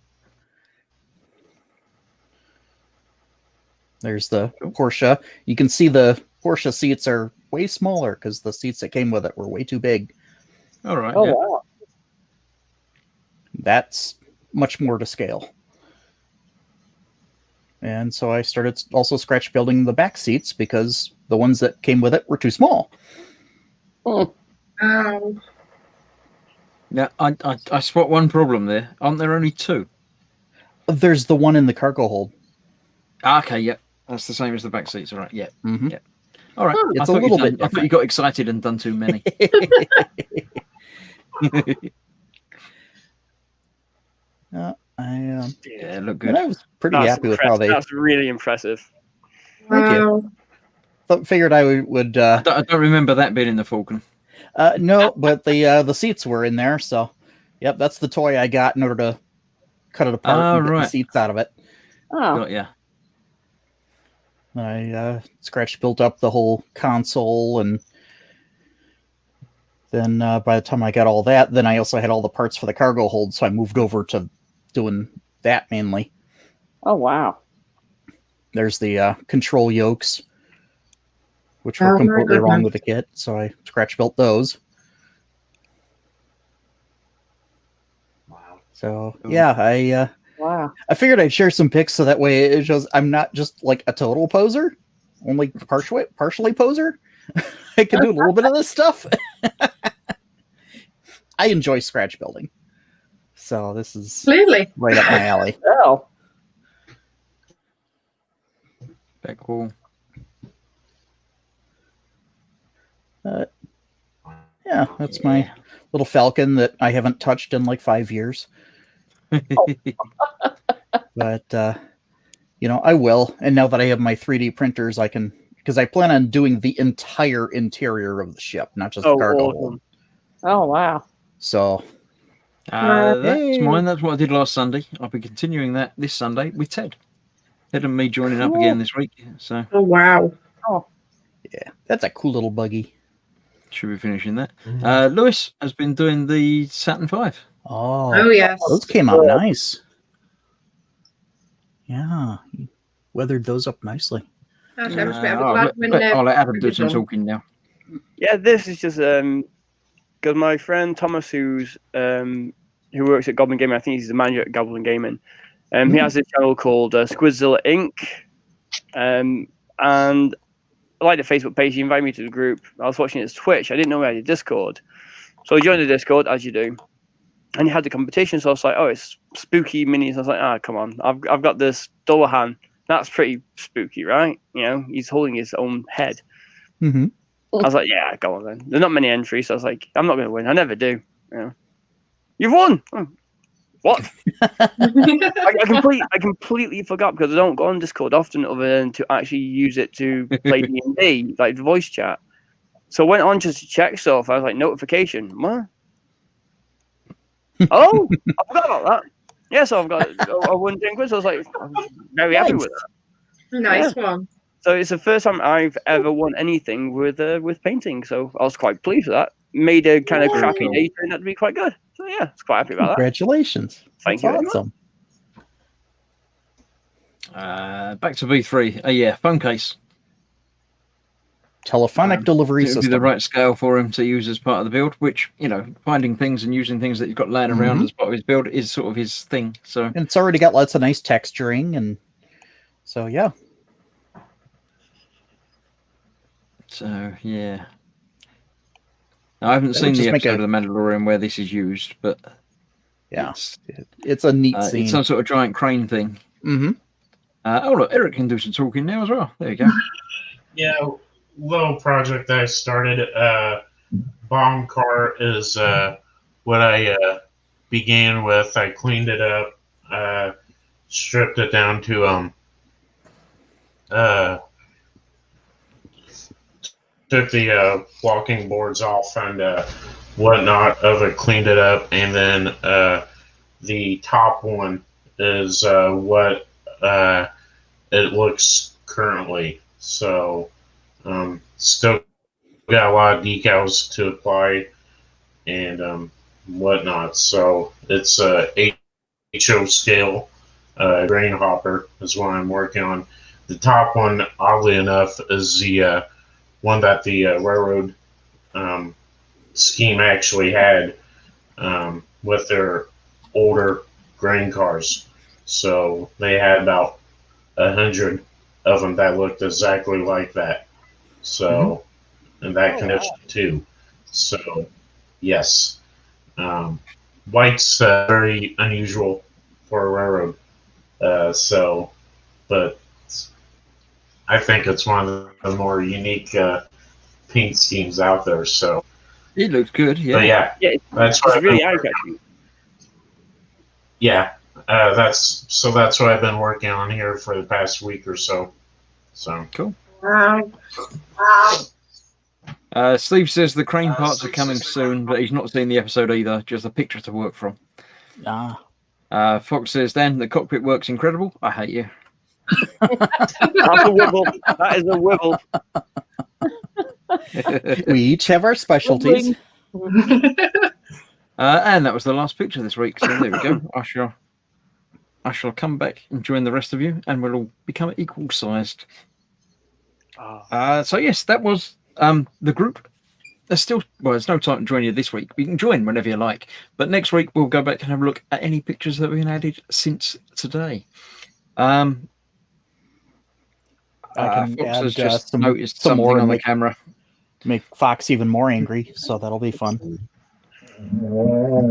There's the Porsche. You can see the Porsche seats are way smaller because the seats that came with it were way too big. All right. Oh yeah. wow! That's much more to scale. And so I started also scratch building the back seats because the ones that came with it were too small. Now, I spot one problem there. Aren't there only two? There's the one in the cargo hold. Okay, yep. That's the same as the back seats, all right? Yeah. Mhm. Yeah. All right. It's I a thought little you'd bit done- I thought you got excited and done too many. I Yeah, look and good. I was pretty happy with how they That's really impressive. Thank you. Figured I would. I don't remember that bit in the Falcon. No, but the seats were in there. So, yep, that's the toy I got in order to cut it apart and get the right. seats out of it. Oh, Got ya. I scratch built up the whole console and Then by the time I got all that, then I also had all the parts for the cargo hold, so I moved over to doing that mainly. Oh wow. There's the control yokes, which Oh, were my completely wrong goodness. with the kit, so I scratch built those. Wow. So yeah, Wow. I figured I'd share some pics so that way it shows I'm not just like a total poser, only partially poser. I can do a little bit of this stuff. I enjoy scratch building, so this is Clearly. right up my alley. Oh. Very cool. Yeah, that's my little Falcon that I haven't touched in like 5 years. But I will. And now that I have my 3D printers, I can, because I plan on doing the entire interior of the ship, not just the cargo hold. Awesome. Oh wow. So That's Hey. mine. That's what I did last Sunday. I'll be continuing that this Sunday with Ted. Ted and me joining up again this week. So Oh wow. yeah, that's a cool little buggy. should be finishing that. Mhm. Lewis has been doing the Saturn V. Oh yes. Those came out nice. Yeah, you weathered those up nicely. Actually, I was a bit of a I'll glad when I'll let Adam do Ruby's some on. talking now. Yeah, this is just because my friend Thomas, who works at Goblin Gaming, I think he's the manager at Goblin Gaming. He has a channel called Squidzilla Inc. And I like the Facebook page. He invited me to the group. I was watching his Twitch. I didn't know he had a Discord, so I joined the Discord as you do. And he had the competition, so I was like, "Oh, it's spooky minis." I was like, come on, I've got this Dullahan. That's pretty spooky, right? He's holding his own head. Mm-hmm. I was like, yeah, go on then. There's not many entries, so I was like, I'm not going to win. I never do. You've won. Oh, what? I completely forgot because I don't go on Discord often, other than to actually use it to play D&D, like the voice chat. So I went on just to check stuff. I was like, notification. What? Oh, I forgot about that. Yeah, so I won 10 quid. So I was like, I'm very happy with that. Nice one. So it's the first time I've ever won anything with painting. So I was quite pleased with that. Made a kind of crappy day turn out to be quite good. So yeah, it's quite happy about that. Congratulations. Thank That's you very much. awesome. Back to V3. Yeah, phone case. Telephonic delivery It would be system. the right scale for him to use as part of the build, which, finding things and using things that he's got laying around as part of his build is sort of his thing. So And it's already got lots of nice texturing, and so yeah. Yeah. I haven't That seen would the just make episode of The Mandalorian where this is used, but Yeah. it's, It's a neat scene. it's some sort of giant crane thing. Mm-hmm. Look, Eric can do some talking now as well. There you go. Yeah, little project I started. Bomb car is what I began with. I cleaned it up, stripped it down to took the walking boards off and whatnot of it, cleaned it up, and then the top one is what it looks currently. So still got a lot of decals to apply and whatnot. So it's a HO scale grain hopper is what I'm working on. The top one, oddly enough, is the one that the railroad scheme actually had with their older grain cars. So they had about 100 of them that looked exactly like that. So, and that condition too. So, yes. White's very unusual for a railroad. But I think it's one of the more unique paint schemes out there. So, It looks good. Yeah. but yeah, Yeah, that's what it's I've really been eye working- catching. yeah. That's what I've been working on here for the past week or so. So Wow. Steve says the crane parts are coming soon, but he's not seen the episode either. Just a picture to work from. Fox says, Dan, the cockpit works incredible. I hate you. That's a wibble. That is a wibble. We each have our specialties. And that was the last picture this week. So there we go. I shall come back and join the rest of you, and we'll all become equal sized. So yes, that was the group. There's no time to join you this week. You can join whenever you like. But next week we'll go back and have a look at any pictures that have been added since today. I can Fox add has just some noticed more something on and the camera. make Fox even more angry, so that'll be fun.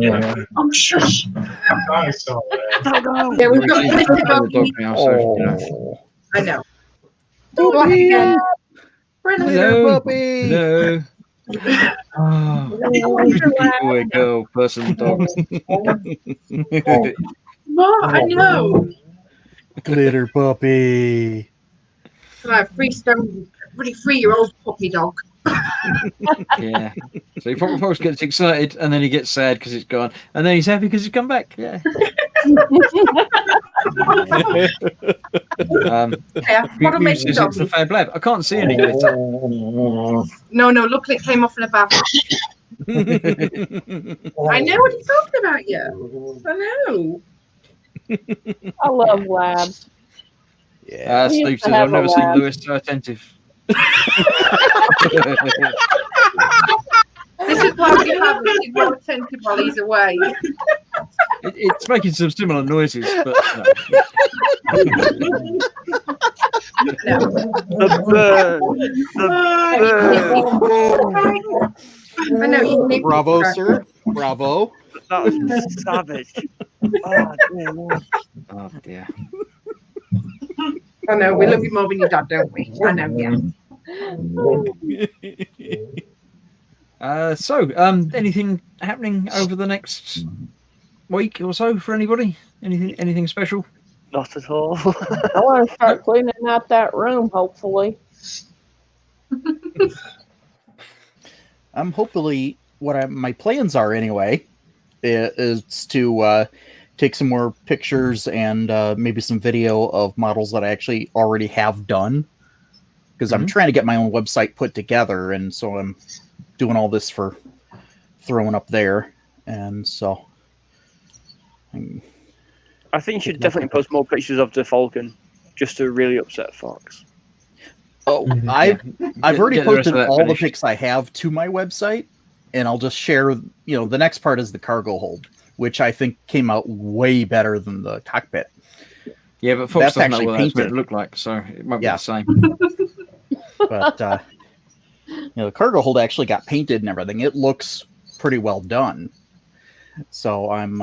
Yeah. Oh, shush. I saw that. Yeah, we've got He's plenty in of the dog now, so, you know. I know. Go ahead again. Brilliant. Hello, puppy. Hello. Oh, boy, girl, person, dog. What? I know. Glitter puppy. Like really 3-year-old puppy dog. Yeah. So Fox gets excited and then he gets sad because it's gone, and then he's happy because it's come back. Yeah. Yeah, what a Muse amazing says dog. it's the Fab Lab. I can't see any glitter. No, luckily it came off in a bath. I know what he's talking about, yeah. I know. I love labs. Yeah. We used Steve to says, have I've never a seen lab. Lewis so attentive. This is why we have him. He's more attentive while he's away. It's making some similar noises, but The bird. I know. You can Bravo, sir. Bravo. That was savage. Oh, dear Lord. oh dear. I know. We love you more than your dad, don't we? I know, yeah. So, anything happening over the next week or so for anybody? Anything special? Not at all. I want to start cleaning out that room, hopefully. Hopefully my plans are anyway is to take some more pictures and maybe some video of models that I actually already have done, because I'm trying to get my own website put together, and so I'm doing all this for throwing up there, and so I think you should definitely post more pictures of the Falcon, just to really upset Fox. oh I've already Get the rest posted of that all the finished. pics I have to my website, and I'll just share, the next part is the cargo hold, which I think came out way better than the cockpit. Yeah, but Fox That's doesn't know actually what that's meant painted. to look like, so it won't Yeah. be the same. But the cargo hold actually got painted and everything. It looks pretty well done. So I'm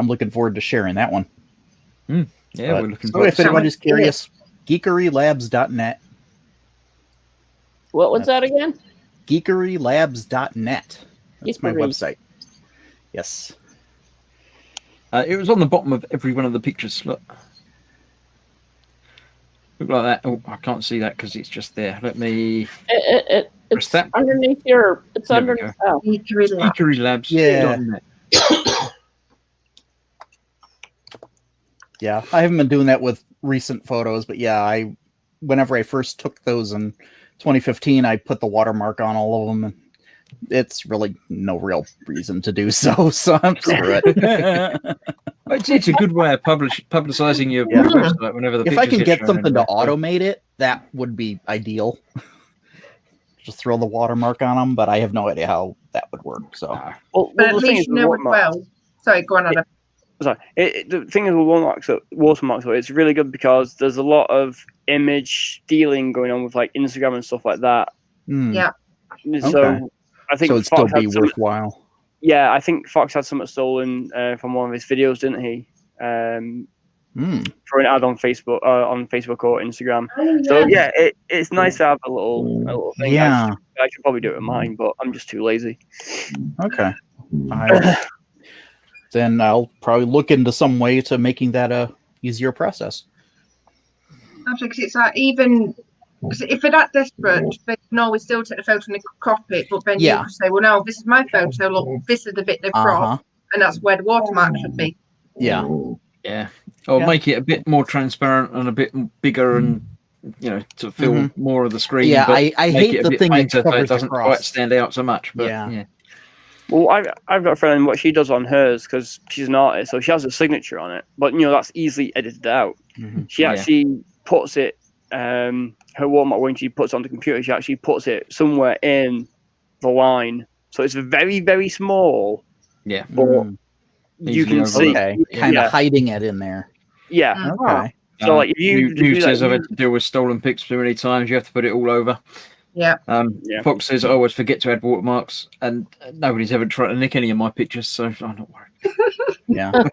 looking forward to sharing that one. Yeah, But- we're looking so forward if to it. anybody's curious, geekerylabs.net. What was that again? geekerylabs.net. That's my Geekery. website. Yes. It was on the bottom of every one of the pictures. Look like that. Oh, I can't see that because it's just there. Let me It's that? underneath your. It's There we underneath. go. Oh, geekerylabs.net. Yeah. Yeah, I haven't been doing that with recent photos, but yeah, whenever I first took those in 2015, I put the watermark on all of them, and it's really no real reason to do so. So I'm screw it. It's a good way of publicizing your Yeah. website whenever the If I pictures can get shown something to anyway. automate it, that would be ideal. Just throw the watermark on them, but I have no idea how that would work. So Well, But at the thing least is you with know it watermarks- well. Sorry, go on, Adam. Sorry, the thing is with watermarks, though, it's really good because there's a lot of image stealing going on with like Instagram and stuff like that. Yeah. So Okay. I think so it'd still Fox had be some- worthwhile. Yeah, I think Fox had something stolen from one of his videos, didn't he? For an ad on Facebook or Instagram. So yeah, it's nice to have a little thing. Yeah. I should probably do it with mine, but I'm just too lazy. Okay. Then I'll probably look into some way to making that a easier process. Because it's like even because if they're that desperate, they can always still take the photo and they could crop it. But then Yeah. you could say, "Well, no, this is my photo. Look, this is the bit they've cropped, and that's where the watermark should be." Yeah. Yeah. Or Yeah. make it a bit more transparent and a bit bigger and to fill Mhm. more of the screen. Yeah, but I make hate it a the bit thing that fainter so it covers doesn't across. quite stand out so much. But Yeah. yeah. Well, I've got a friend, and what she does on hers, because she's an artist, so she has a signature on it. But that's easily edited out. Mhm. She Yeah. actually puts it. Her watermark, when she puts it on the computer, she actually puts it somewhere in the line, so it's very, very small. Yeah. But Mm. you Easily can see. Okay, kind of Yeah, hiding it in there. yeah. Mm. Okay. So like if you New do says I've that, had to deal with stolen pics too many times. You have to put it all over. Yeah. Yeah. Fox says I always forget to add watermarks, and nobody's ever tried to nick any of my pictures, so I'm not worried. Yeah. the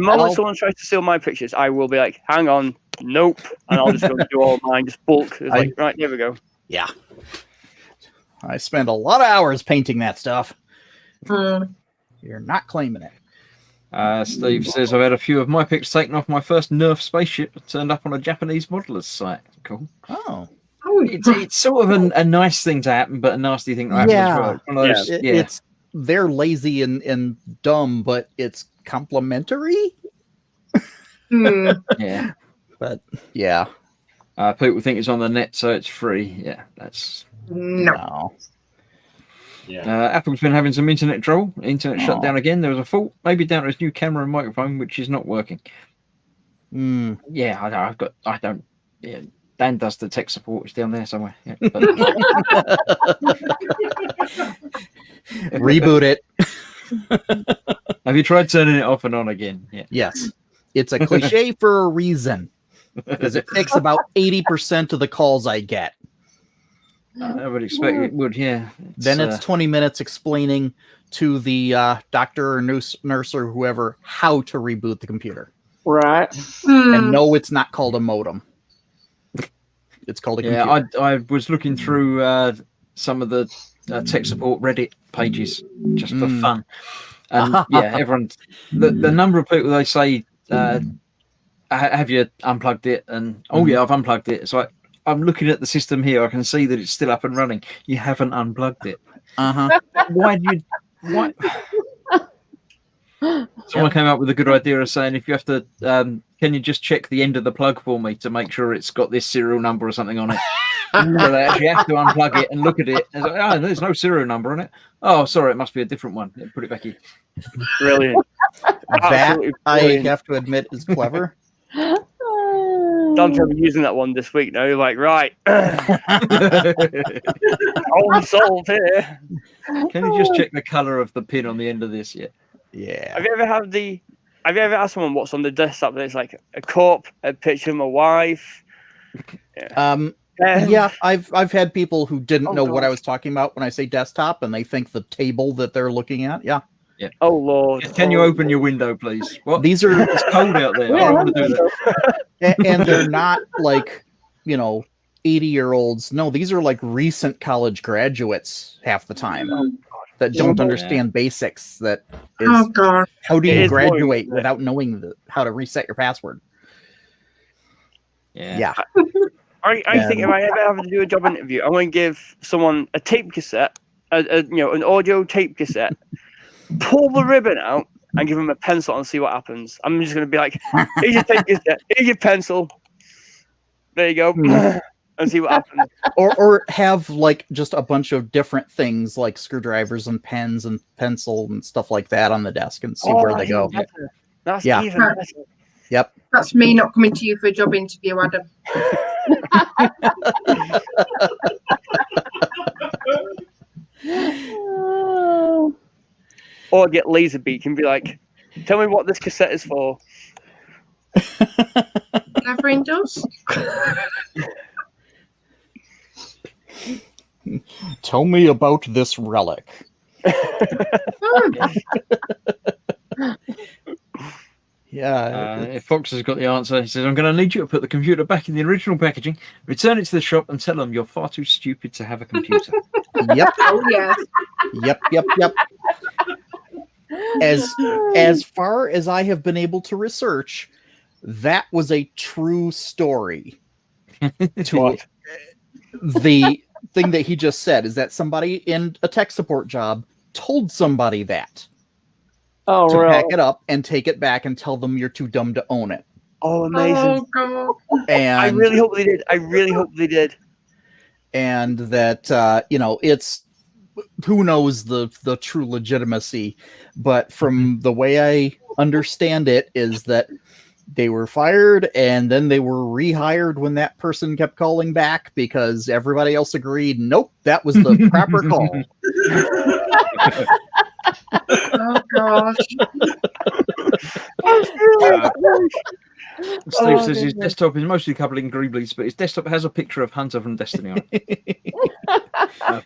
moment I'll- someone tries to steal my pictures, I will be like, hang on, nope, and I'll just go do all mine, just bulk. It's like, right, there we go. Yeah. I spend a lot of hours painting that stuff. Mm. You're not claiming it. Steve says I've had a few of my pics taken off my first Nerf spaceship that turned up on a Japanese modeler's site. Cool. Oh. Oh, It's sort of a nice thing to happen, but a nasty thing to happen Yeah. as well. It's one of those- It- yeah. It's they're lazy and dumb, but it's complimentary. mm. yeah. But yeah. People think it's on the net, so it's free. Yeah, that's. No. No. Yeah. Apple's been having some internet trouble. Internet shut Oh. down again. There was a fault, maybe down to its new camera and microphone, which is not working. Mm. Yeah, I don't. Yeah, Dan does the tech support. It's down there somewhere. Yeah, but, Reboot it. have you tried turning it off and on again? Yeah. Yes. It's a cliche for a reason. Because it takes about 80% of the calls I get. I would expect it would. Yeah. Then it's 20 minutes explaining to the doctor or nurse or whoever how to reboot the computer. Right. Mm. And no, it's not called a modem. It's called a computer. I was looking through some of the tech support Reddit pages just for Mm. fun, and yeah, everyone, the number of people they say, have you unplugged it? And oh yeah, I've unplugged it. So I'm looking at the system here. I can see that it's still up and running. You haven't unplugged it. Uh-huh. Why do you? Why? Someone came up with a good idea of saying if you have to, can you just check the end of the plug for me to make sure it's got this serial number or something on it? So they actually have to unplug it and look at it. And it's like, oh, there's no serial number on it. Oh, sorry, it must be a different one. Yeah, put it back in. Brilliant. That, Absolutely I brilliant. have to admit, is clever. Don's gonna be using that one this week now. You're like, right, all solved here. Can you just check the color of the pin on the end of this? Yeah. Yeah. Have you ever asked someone what's on the desktop? That it's like a cup, a picture of my wife. Yeah, I've had people who didn't Oh, know what I God. was talking about when I say desktop, and they think the table that they're looking at. Yeah, Oh Lord. Can you Oh, open your window, please? What? these are, It's cold out there. I don't want to do that. and they're not like 80-year-olds. No, these are like recent college graduates half the time that don't Yeah. understand basics. That is, Oh god. how do It you is boring, graduate isn't it? without knowing how to reset your password? Yeah. Yeah. I think if I ever have to do a job interview, I want to give someone a tape cassette, an audio tape cassette, pull the ribbon out, and give them a pencil and see what happens. I'm just going to be like, here's your tape cassette, here's your pencil. There you go. And see what happens. or have like just a bunch of different things like screwdrivers and pens and pencil and stuff like that on the desk and see where Oh, they go. That's Yeah. even better. Yep. That's me not coming to you for a job interview, Adam. Or get Laserbeak and be like, tell me what this cassette is for. Gathering does. Tell me about this relic. Yeah. If Fox has got the answer, he says, I'm going to need you to put the computer back in the original packaging, return it to the shop, and tell them you're far too stupid to have a computer. Yep. Oh yes. Yep. As far as I have been able to research, that was a true story. To the thing that he just said is that somebody in a tech support job told somebody that Oh, to really? pack it up and take it back and tell them you're too dumb to own it. Oh, amazing! Oh god. And I really hope they did. I really hope they did. and that it's who knows the true legitimacy, but from the way I understand it is that they were fired and then they were rehired when that person kept calling back because everybody else agreed, nope, that was the proper call. Oh gosh. Steve says his goodness. desktop is mostly covered in greeblies, but his desktop has a picture of Hunter from Destiny on it.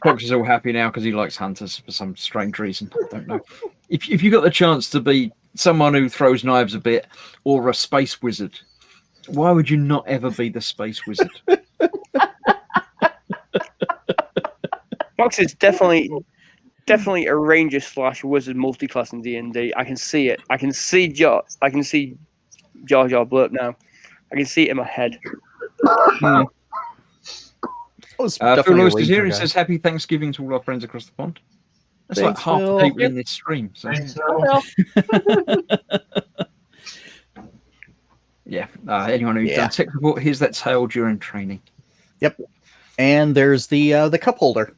Fox is all happy now because he likes hunters for some strange reason. I don't know. If you got the chance to be someone who throws knives a bit or a space wizard, why would you not ever be the space wizard? Fox is definitely a ranger / wizard multi-class in D&D. I can see it. I can see Jar Jar Blurp now. I can see it in my head. I was Phil definitely a Lewis is here. ranger He guy. says, happy Thanksgiving to all our friends across the pond. That's Thanks, like half Phil. the people in this stream. So. Thanks, Phil. Yeah, anyone who's Yeah. done tech support, here's that tale during training. And there's the cup holder.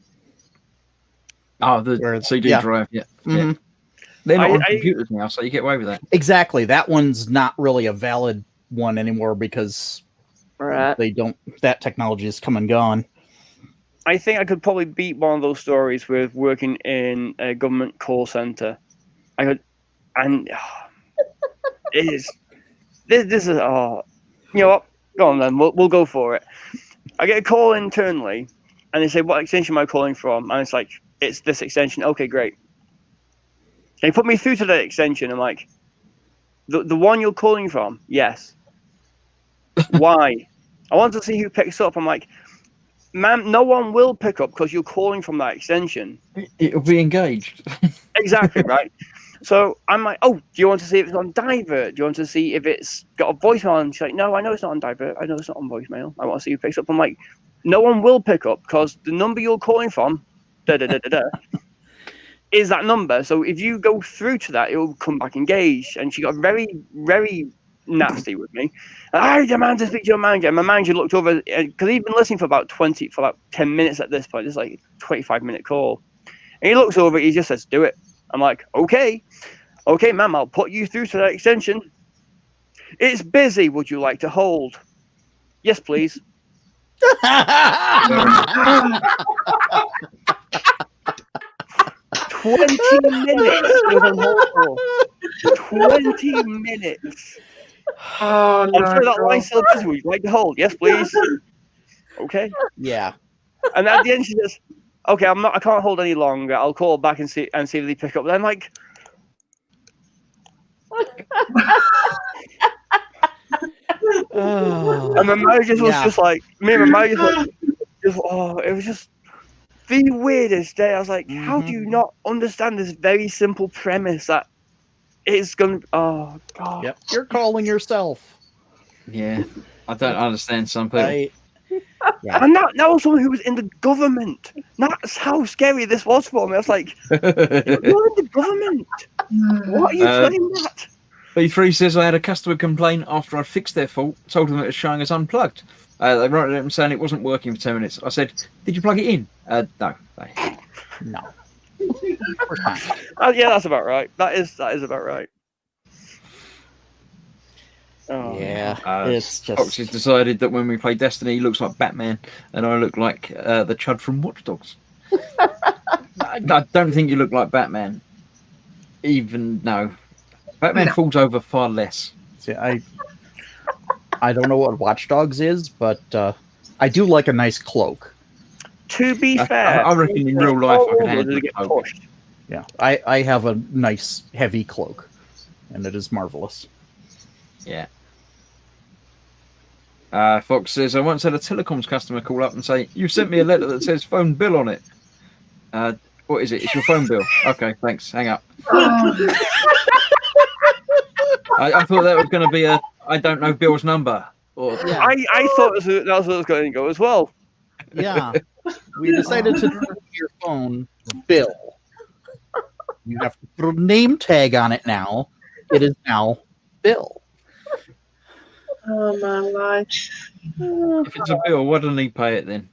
Oh, the Where- CD yeah. drive, yeah. Mhm. They're not on I- computers now, so you get away with that. Exactly. That one's not really a valid one anymore because Right. that technology is come and gone. I think I could probably beat one of those stories with working in a government call center. I could, and it is. This is you know what? Go on then. We'll go for it. I get a call internally, and they say, "What extension am I calling from?" And it's like, "It's this extension." Okay, great. They put me through to that extension. I'm like, "The one you're calling from?" Yes. Why? I want to see who picks up. I'm like, "Ma'am, no one will pick up because you're calling from that extension." It'll be engaged. Exactly, right? So I'm like, "Oh, do you want to see if it's on Divert? Do you want to see if it's got a voicemail?" And she's like, "No, I know it's not on Divert. I know it's not on voicemail. I want to see who picks up." I'm like, "No one will pick up because the number you're calling from, is that number. So if you go through to that, it will come back engaged." And she got very, very nasty with me. I demand to speak to your manager. And my manager looked over because he'd been listening for about 10 minutes at this point. It's like a 25-minute call. And he looks over, he just says, "Do it." I'm like, okay, ma'am, I'll put you through to that extension. "It's busy. Would you like to hold?" "Yes, please." 20 minutes it was on hold for. 20 minutes. Oh no. I'm sure that line's still busy. Would you like to hold? "Yes, please." Okay. Yeah. And at the end she says, "Okay, I can't hold any longer. I'll call back and see if they pick up." And I'm like, and my manager was Yeah. just like, me and my manager was like, it was just the weirdest day. I was like, how do you not understand this very simple premise that it's gonna? Oh god. Yep. You're calling yourself. Yeah, I don't understand some people. And that was someone who was in the government. That's how scary this was for me. I was like, "You're in the government. What are you saying that?" B3 says, I had a customer complain after I fixed their fault, told them it was showing as unplugged. They wrote it up saying it wasn't working for 10 minutes. I said, "Did you plug it in?" No. No. Of course not. Yeah, that's about right. That is about right. Oh, Yeah. It's Fox has just decided that when we play Destiny, he looks like Batman, and I look like the Chud from Watch Dogs. I don't think you look like Batman. No. Batman falls over far less. see, I don't know what Watch Dogs is, but I do like a nice cloak. To be fair, I reckon in real life I could handle they a get cloak. pushed. Yeah. I have a nice heavy cloak, and it is marvelous. Yeah. Fox says, I once had a telecoms customer call up and say, "You sent me a letter that says phone bill on it." What is it? It's your phone bill. Okay, thanks. Hang up. I thought that was going to be I don't know Bill's number. Or Yeah. I thought that was what was going to go as well. Yeah. We decided to do your phone bill. You have to put a name tag on it now. It is now Bill. Oh my life. If it's a bill, why doesn't he pay it then?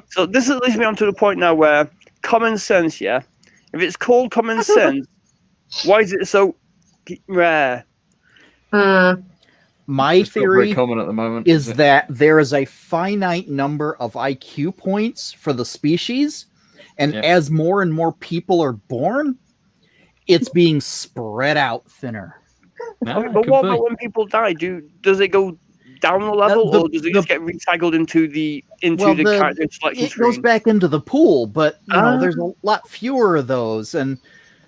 So this leads me on to the point now where common sense, yeah? If it's called common sense, why is it so rare? My It's not very theory common at the moment. is that there is a finite number of IQ points for the species, and Yeah. as more and more people are born, it's being spread out thinner. No, Okay, it but could what be. about when people die? Does it go down the level, or does it just get recycled into the character selection It goes screen? back into the pool, but you know, Ah. there's a lot fewer of those, and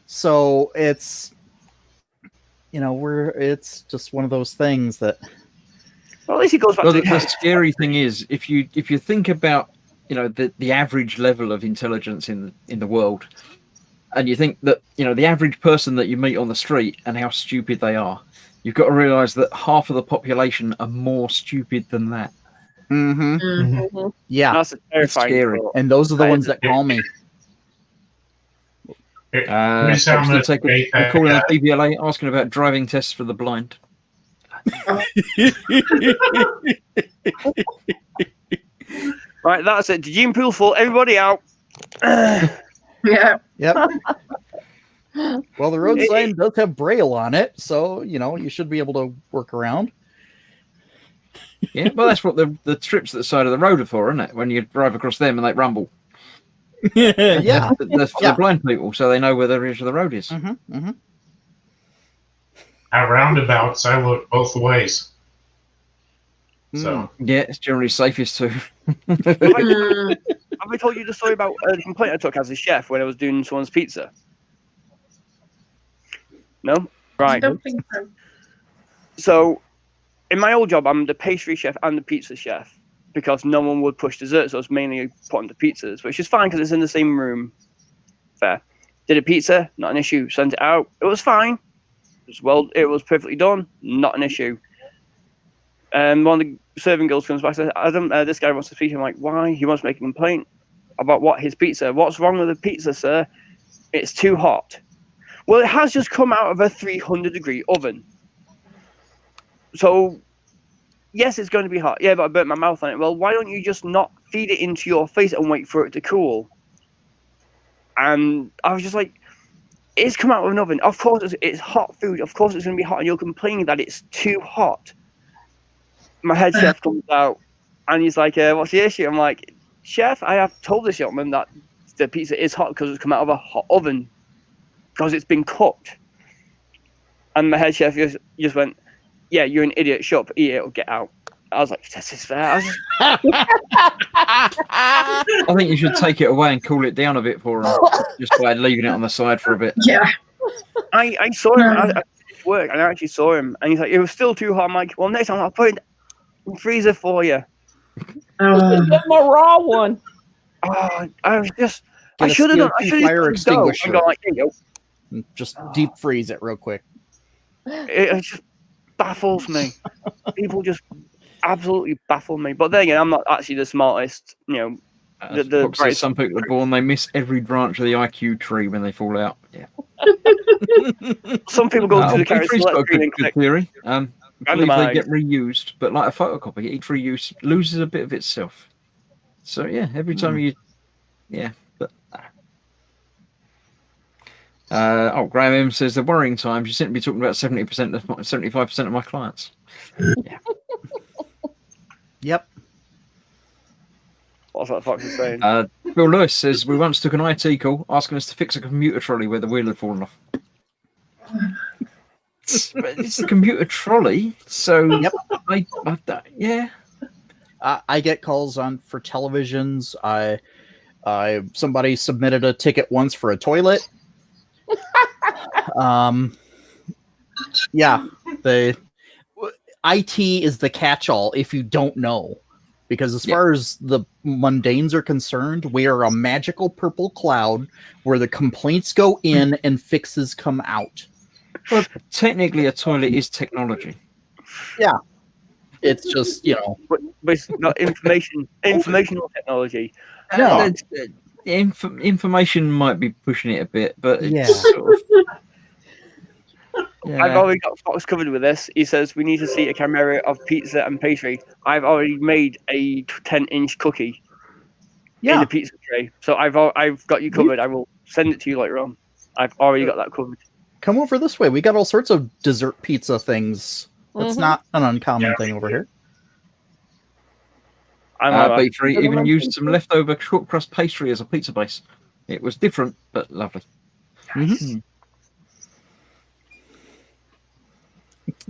so it's it's just one of those things that Well, at least it goes back Well, to the scary thing is, if you think about the average level of intelligence in the world, and you think that the average person that you meet on the street and how stupid they are, you've got to realise that half of the population are more stupid than that. yeah, That's a terrifying scary. thought. and those are the That ones is- that call me. Here's how Obviously much take they a call in the DVLA asking about driving tests for the blind. Right, that's it. Gene pool full. Everybody out. Yeah. Yep. Well, the road sign does have Braille on it, so you should be able to work around. Yeah, well, that's what the strips at the side of the road are for, isn't it? When you drive across them and they rumble. Yeah. They're for the blind people, so they know where the edge of the road is. At roundabouts, I look both ways. So Yeah, it's generally safest to. Have I told you the story about a complaint I took as a chef when I was doing someone's pizza? No? I Right. don't think so. So, in my old job, I'm the pastry chef and the pizza chef because no one would push desserts, so I was mainly putting the pizzas, which is fine because it's in the same room. Fair. Did a pizza, not an issue. Sent it out, it was fine. It was perfectly done, not an issue. And one of the serving girls comes back and says, Adam, this guy wants to speak. I'm like, why? He wants to make a complaint about what? His pizza. What's wrong with the pizza, sir? It's too hot. Well, it has just come out of a 300-degree oven. So, yes, it's going to be hot. Yeah, but I burnt my mouth on it. Well, why don't you just not feed it into your face and wait for it to cool? And I was just like, it's come out of an oven. Of course, it's hot food. Of course, it's going to be hot. And you're complaining that it's too hot. My head chef comes out and he's like, what's the issue? I'm like, chef, I have told this young man that the pizza is hot because it's come out of a hot oven because it's been cooked. And my head chef just went, yeah, you're an idiot. Shut up, eat it or get out. I was like, this is fair. I think you should take it away and cool it down a bit for him, just by leaving it on the side for a bit. Yeah. I saw him. I finished work and I actually saw him. And he's like, it was still too hot. I'm like, well, next time I'll put it in the freezer for you. Just get my raw one. Oh, I was just, Get I a should have done. CO2 I should fire have extinguisher. gone like, here you go. Just deep freeze it real quick. It just baffles me. People just absolutely baffle me. But then again, I'm not actually the smartest. The Fox says brightest- some people are born, they miss every branch of the IQ tree when they fall out. Yeah. Some people go to the P3's character got a select screen good, and good click theory. I believe they randomize. get reused, but like a photocopy, each reuse loses a bit of itself. So yeah, every time Graham M says the worrying times. You seem to be talking about 70% of 75% of my clients. Yeah. Yep. What's that Fox is saying? Bill Lewis says we once took an IT call asking us to fix a computer trolley where the wheel had fallen off. It's a computer trolley, so Yep. yeah. I get calls for televisions. Somebody submitted a ticket once for a toilet. Yeah, the IT is the catch-all if you don't know, because as far as the mundanes are concerned, we are a magical purple cloud where the complaints go in and fixes come out. Well, technically, a toilet is technology. Yeah, it's just But it's not informational technology. No. Information might be pushing it a bit, but it's Yeah. sort of, I've already got Fox covered with this. He says we need to see a camera of pizza and pastry. I've already made a 10-inch cookie in Yeah. the pizza tray, so I've got you covered. I will send it to you later on. I've already got that covered. Come over this way. We got all sorts of dessert pizza things. That's Mhm. not an uncommon Yeah. thing over here. B3 even used some leftover short crust pastry as a pizza base. It was different, but lovely. Mhm.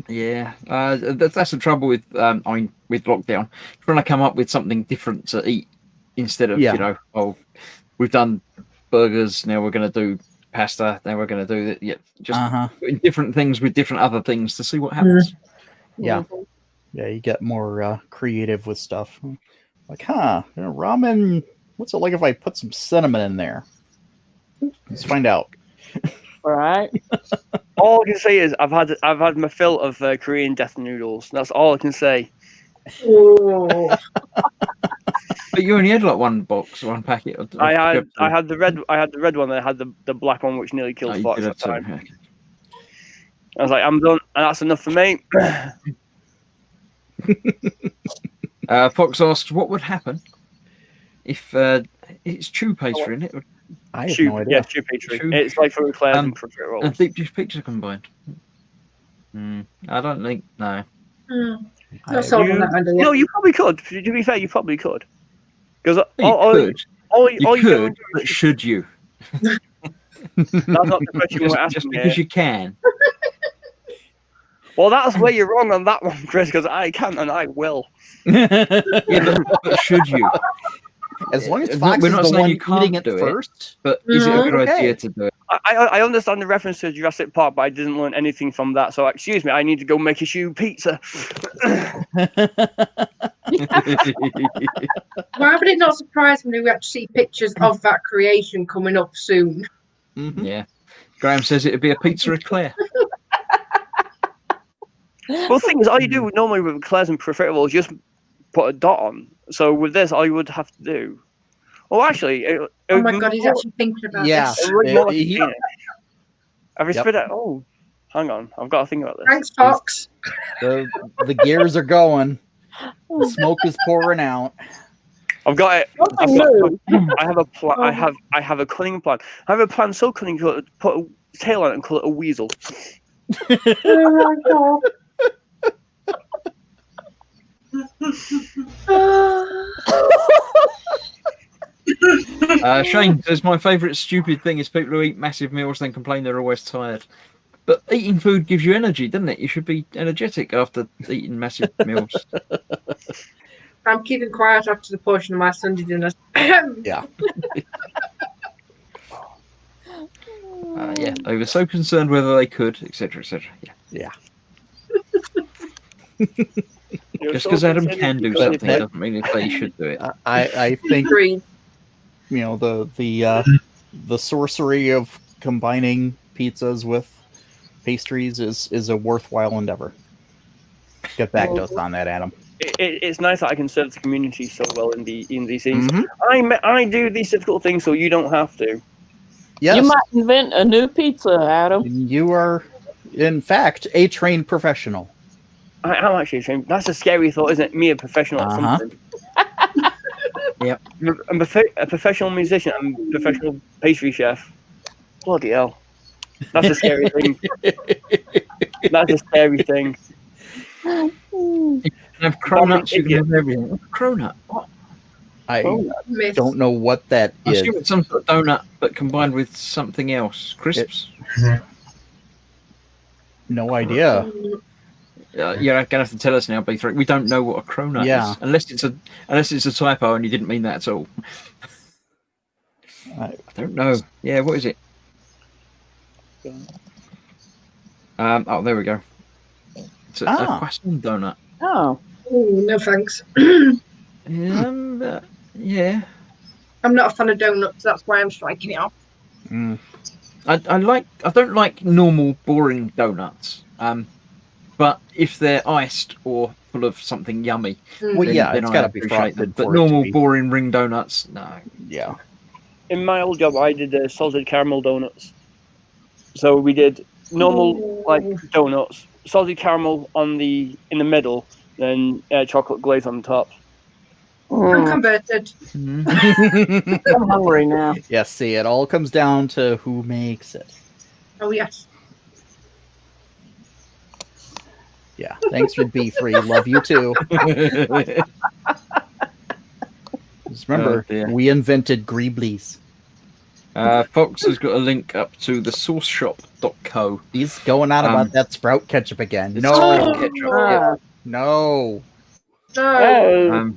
Yeah, that's the trouble with with lockdown. Trying to come up with something different to eat instead of Yeah. we've done burgers, now we're going to do pasta, now we're going to do that. Yeah, just putting different things with different other things to see what happens. Yeah. Yeah, you get more creative with stuff. Like, ramen. What's it like if I put some cinnamon in there? Let's find out. Right. All I can say is I've had my fill of Korean death noodles. That's all I can say. Oh, But you only had like one box, one packet. I had the red one. I had the black one, which nearly killed Fox at the time. Okay. I was like, I'm done, and that's enough for me. Fox asked, what would happen if it's chew pastry in it I have no idea. Yeah, chew pastry. Chew. It's like for Eclairs and for rolls. and deep dish pizza combined? I don't think no. not sold on that idea. No, you probably could. To be fair, you probably could. Because You you could, but should you? That's not the question we're Just asking because here. you can. Well, that's where you're wrong on that one, Chris. Because I can and I will. Yeah, but should you? As long as We're Fox not is the saying one you can't eating it do it. first. But is it a good Okay. idea to do it? I understand the reference to Jurassic Park, but I didn't learn anything from that. So, excuse me, I need to go make a shoe pizza. Why would it not surprise me we actually see pictures of that creation coming up soon? Mhm. Yeah. Graham says it'd be a pizza eclair. Well, the thing is, all you do normally with Eclairs and Profiteroles is just put a dot on. So with this, all you would have to do. Well, actually, Oh my god, he's actually thinking about Yeah. this. Have you Yep. spit it? Oh, hang on. I've got to think about this. Thanks, Fox. The gears are going. The smoke is pouring out. I've got it. I have a plan. I have a cunning plan. I have a plan so cunning to put a tail on it and call it a weasel. Oh my god. Shane says my favourite stupid thing is people who eat massive meals then complain they're always tired. But eating food gives you energy, doesn't it? You should be energetic after eating massive meals. I'm keeping quiet after the portion of my Sunday dinner. Yeah. Yeah, they were so concerned whether they could, etc., etc. Yeah. Just because Adam can do something doesn't mean that they should do it. I think Agreed. the sorcery of combining pizzas with pastries is a worthwhile endeavor. Get back to us on that, Adam. It's nice that I can serve the community so well in these things. Mhm. I do these difficult things so you don't have to. Yes, You might invent a new pizza, Adam. you are, in fact, a trained professional. I am actually ashamed. That's a scary thought, isn't it? Me, a professional at Uh-huh. something. Yep. I'm a professional musician. I'm a professional pastry chef. Bloody hell. That's a scary thing. That's a scary thing. You can have cronuts, you can have everything. Cronut? What? I Miss. don't know what that I is. assume it's some sort of donut, but combined with something else. Crisps? No idea. You're gonna have to tell us now, B3. We don't know what a cronut Yeah. is, unless it's a typo and you didn't mean that at all. I don't know. Yeah, what is it? Oh, there we go. It's a croissant donut. Oh. Ooh, no thanks. Yeah. I'm not a fan of donuts, that's why I'm striking it off. Mm. I don't like normal boring donuts. But if they're iced or full of something yummy, Well, then, yeah, then it's I got to be appreciate them. frosted. But for it to normal be- boring ring donuts, no. Yeah. In my old job, I did salted caramel donuts. So we did normal like donuts, salted caramel in the middle, then chocolate glaze on top. I'm converted. I'm hungry now. Yes, see, it all comes down to who makes it. Oh yes. Yeah, thanks for B3. Love you too. Just remember, dear. we invented Greeblies. Fox has got a link up to the sourceshop.co. He's going on about that Sprout ketchup again. It's No, Sprout ketchup, yeah. no. No.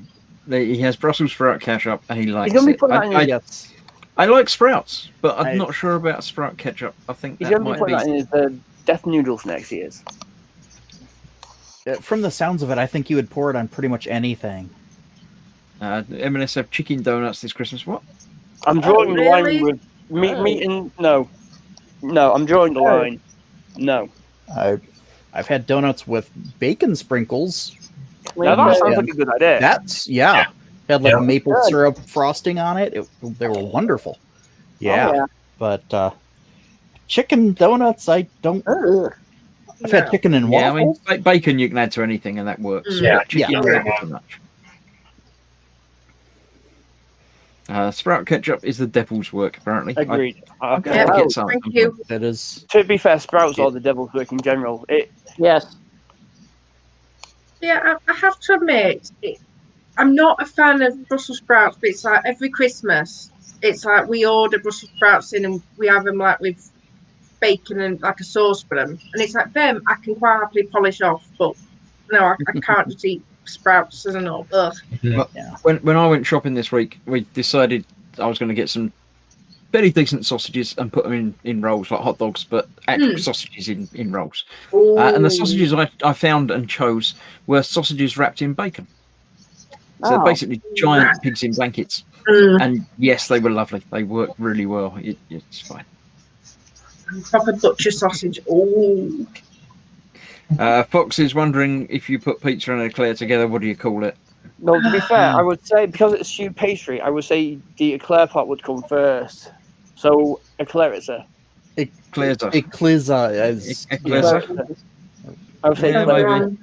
He has Brussels sprout ketchup and he likes He's gonna be it. putting that in his, Yes. I like sprouts, but I'm I- not sure about sprout ketchup. I think he's that gonna be might putting be. that in his Death Noodles next year. From the sounds of it, I think you would pour it on pretty much anything. M&S have chicken donuts this Christmas. What? I'm drawing the line really? with meat and no. I'm drawing the line. No. I've had donuts with bacon sprinkles. Now that sounds Yeah. like a good idea. That's had like Yeah. maple Good. syrup frosting on it. They were wonderful. Yeah, yeah. but chicken donuts, I don't. Ugh. I've had chicken and Yeah, I waffles. mean, bacon you can add to anything and that works. Yeah. But chicken, Yeah. not so much. Sprout ketchup is the devil's work, apparently. Agreed. I'm Okay. going to Yeah, get some. thank you. That is. To be fair, sprouts are the devil's work in general. Yes. Yeah, I have to admit, I'm not a fan of Brussels sprouts, but it's like every Christmas, it's like we order Brussels sprouts in and we have them like with bacon and like a sauce for them. And it's like them, I can quite happily polish off, but no, I can't just eat sprouts as an old. Ugh. When I went shopping this week, we decided I was going to get some fairly decent sausages and put them in rolls, like hot dogs, but actual sausages in rolls. And the sausages I found and chose were sausages wrapped in bacon. So they're Oh. basically giant pigs in blankets. Mm, And yes, they were lovely. They worked really well. It's fine. proper butcher sausage. Oh, Fox is wondering if you put pizza and eclair together, what do you call it? No, to be fair, I would say because it's stewed pastry, I would say the eclair part would come first. So eclair it's a. Eclairza. Eclizza as Eclairza. I would say Yeah, eclair. maybe.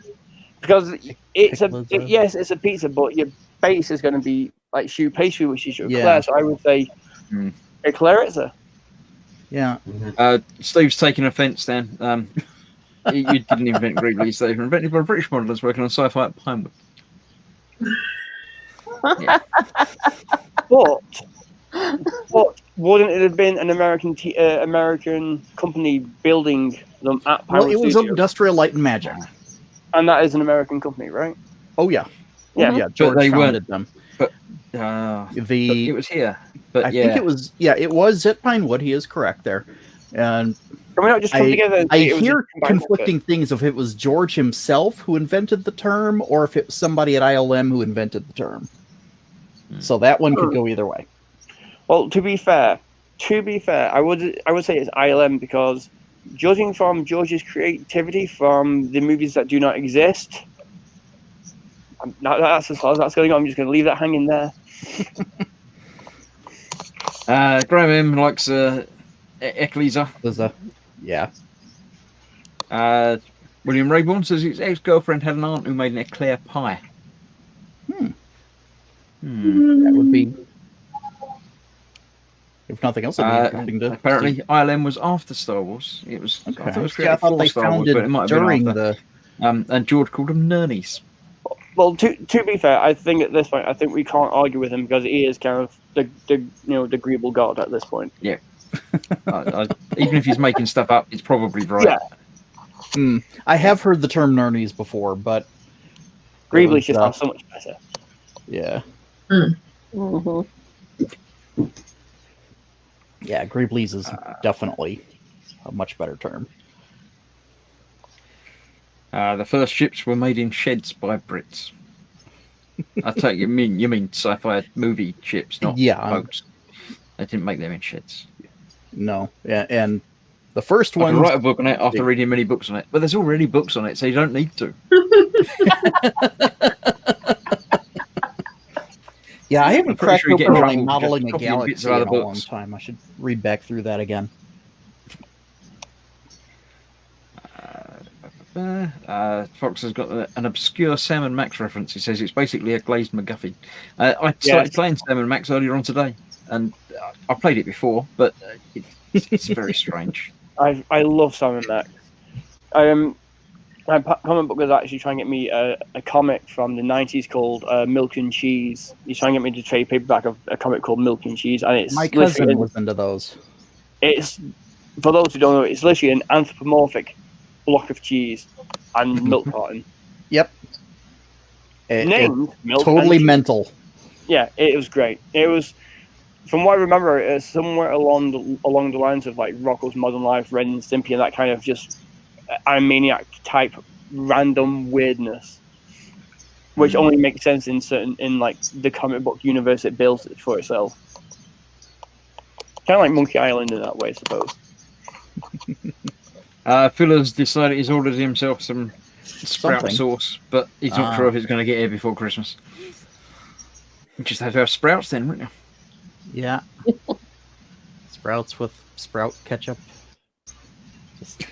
Because it's Eclairza. yes, it's a pizza, but your base is going to be like stewed pastry, which is your Yeah. eclair. So I would say eclair it's a. Yeah. Steve's taking offence then. You didn't invent Greeblies. They were invented by British modelers working on sci-fi at Pinewood. Yeah. But wouldn't it have been an American company building them at Well, Pinewood it was Studios? Industrial Light and Magic. And that is an American company, right? Oh yeah. Yeah. Yeah. George they founded them. But it The was here. But I yeah, think it was it was at Pinewood. He is correct there. And Can we not just come together and I say it was a hear combined conflicting things of if it was George himself who invented the term or if it was somebody at ILM who invented the term. So that one could go either way. Well, to be fair, I would say it's ILM because judging from George's creativity from the movies that do not exist, that's as far as that's going on. I'm just going to leave that hanging there. Graham M likes Eclisa. There's a yeah. William Rayborn says his ex-girlfriend had an aunt who made an eclair pie. That would be if nothing else it'd be interesting to Apparently, see. ILM was after Star Wars. It was. I thought it was See, created I thought for they Star Wars, founded but it might have during been after. the And George called them Nernies. Well, to be fair, I think at this point, I think we can't argue with him because he is kind of the agreeable god at this point. Even if he's making stuff up, it's probably right. Yeah. I have heard the term nernies before, but Greebly just sounds so much better. yeah. Mm-hmm. Yeah, Greeblies is definitely a much better term. The first ships were made in sheds by Brits. I take you mean sci-fi movie ships, not boats. They didn't make them in sheds. No, yeah, and the first I one can write a book on it after reading many books on it, but there's already books on it, so you don't need to. Yeah, I haven't pretty cracked sure you get in open trouble like for modeling just a copying galaxy bits in of a other long books. time. I should read back through that again. Fox has got an obscure Sam and Max reference. He says it's basically a glazed MacGuffin. I started playing Sam and Max earlier on today, and I played it before, but it's very strange. I love Sam and Max. My comic book was actually trying to get me a comic from the 90s called Milk and Cheese. He's trying to get me to trade paperback of a comic called Milk and Cheese, and it's My cousin was into those. It's, for those who don't know, it's literally an anthropomorphic block of cheese and milk carton. Yep. Named Milk totally and mental. Yeah, it was great. It was, from what I remember, it's somewhere along the lines of like Rocko's Modern Life, Ren and Stimpy, and that kind of just Animaniac type random weirdness, which only makes sense in like the comic book universe it builds it for itself. Kind of like Monkey Island in that way, I suppose. Phil has decided he's ordered himself some sprout sauce, but he's not sure if it's going to get here before Christmas. We just have to have sprouts then, wouldn't you? Yeah. Sprouts with sprout ketchup. Just,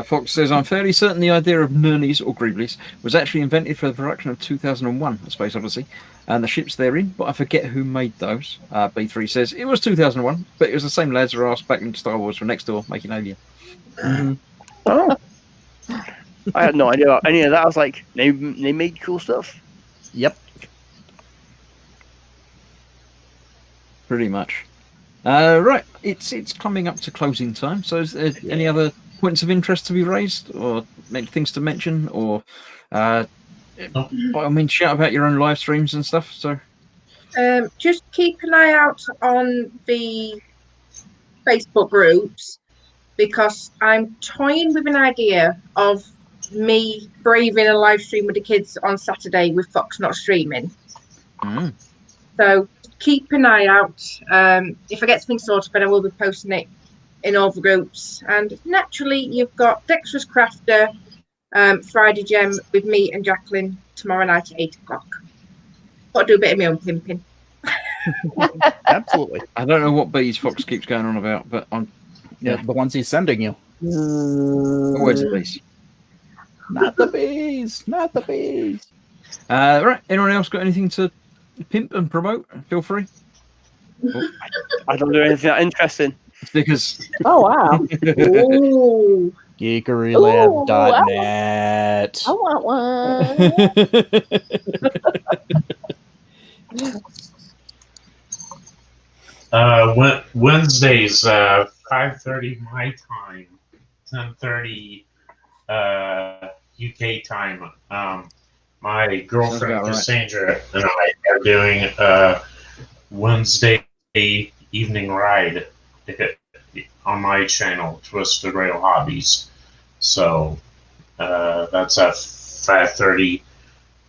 Fox says, I'm fairly certain the idea of Nernies or Greeblies was actually invented for the production of 2001, A Space Odyssey, and the ships therein, but I forget who made those. B3 says, it was 2001, but it was the same lads who asked back in Star Wars from next door making Alien. Oh. I had no idea about any of that. I was like, they made cool stuff. Yep. Pretty much. Right, it's coming up to closing time, so is there any other points of interest to be raised, or things to mention, or by all means shout about your own live streams and stuff? So just keep an eye out on the Facebook groups, because I'm toying with an idea of me braving a live stream with the kids on Saturday with Fox not streaming. So keep an eye out. If I get something sorted, then I will be posting it in all the groups. And naturally, you've got Dexterous Crafter, Friday Gem with me and Jacqueline tomorrow night at 8 o'clock. Got to do a bit of my own pimping. Absolutely. I don't know what bees Fox keeps going on about, but The ones he's sending you. Where's the bees? Not the bees. Not the bees. Right, anyone else got anything to pimp and promote? Feel free. I don't do anything that interesting. Because Oh wow! Ooh. GeekeryLab.net. I want one. Wednesdays, 5:30 my time, 10:30 UK time. My girlfriend about right. Cassandra and I are doing a Wednesday evening ride on my channel, Twisted Rail Hobbies. So that's at 5:30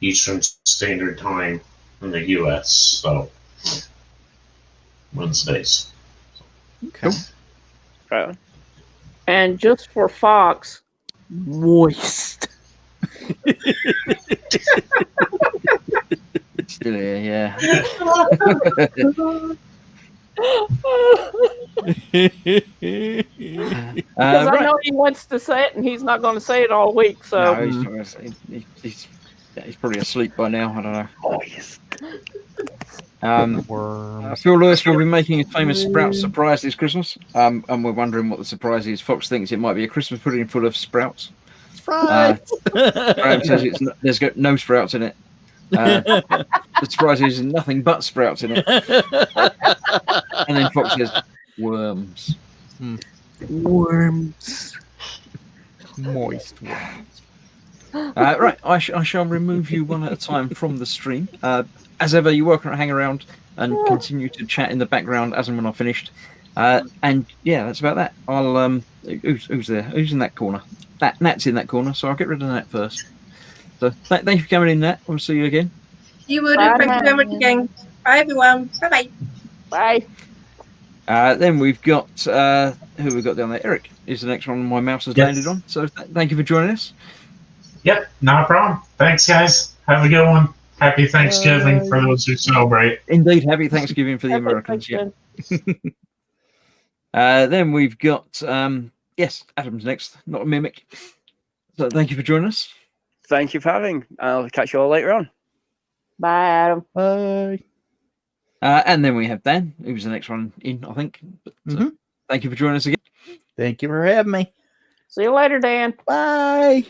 Eastern Standard Time in the US. So Wednesdays. Okay. Right on. And just for Fox, moist. still here, yeah. Because I know he wants to say it, and he's not going to say it all week. So No, he's probably asleep by now. I don't know. Moist. Phil Lewis will be making a famous sprout surprise this Christmas, and we're wondering what the surprise is. Fox thinks it might be a Christmas pudding full of sprouts. Graham says there's got no sprouts in it. The surprise is nothing but sprouts in it. And then Fox says worms. worms. Moist worms. Right, I shall remove you one at a time from the stream. As ever, you're welcome to hang around and continue to chat in the background as and when I've finished. And yeah, that's about that. I'll who's there? Who's in that corner? Nat's in that corner, so I'll get rid of Nat first. So thank you for coming in, Nat. We'll see you again. You would. Thank you very much again. Bye, everyone. Bye-bye. Bye. Then we've got who we've got down there. Eric is the next one my mouse has landed on. So thank you for joining us. Yep, not a problem. Thanks, guys. Have a good one. Happy Thanksgiving for those who celebrate. Indeed, happy Thanksgiving for the Happy Americans. Thanksgiving. Yeah. Then we've got yes, Adam's next, not a mimic. So thank you for joining us. Thank you for having. I'll catch you all later on. Bye, Adam. Bye. And then we have Dan, who's the next one in, I think. But, thank you for joining us again. Thank you for having me. See you later, Dan. Bye.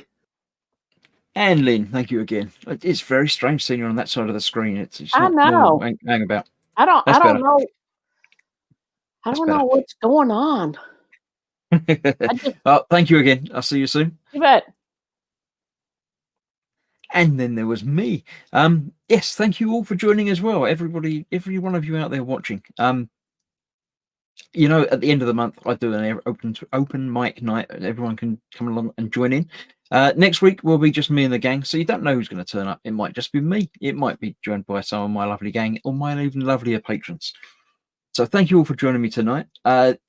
And Lynn, thank you again. It's very strange seeing you on that side of the screen. It's I not know. normal hang about. I don't better. know. I That's don't better. know what's going on. Well, thank you again. I'll see you soon. You bet. And then there was me. Yes, thank you all for joining as well. Everybody, every one of you out there watching. You know, at the end of the month, I do an open mic night, and everyone can come along and join in. Next week will be just me and the gang, so you don't know who's going to turn up. It might just be me. It might be joined by some of my lovely gang or my even lovelier patrons. So thank you all for joining me tonight.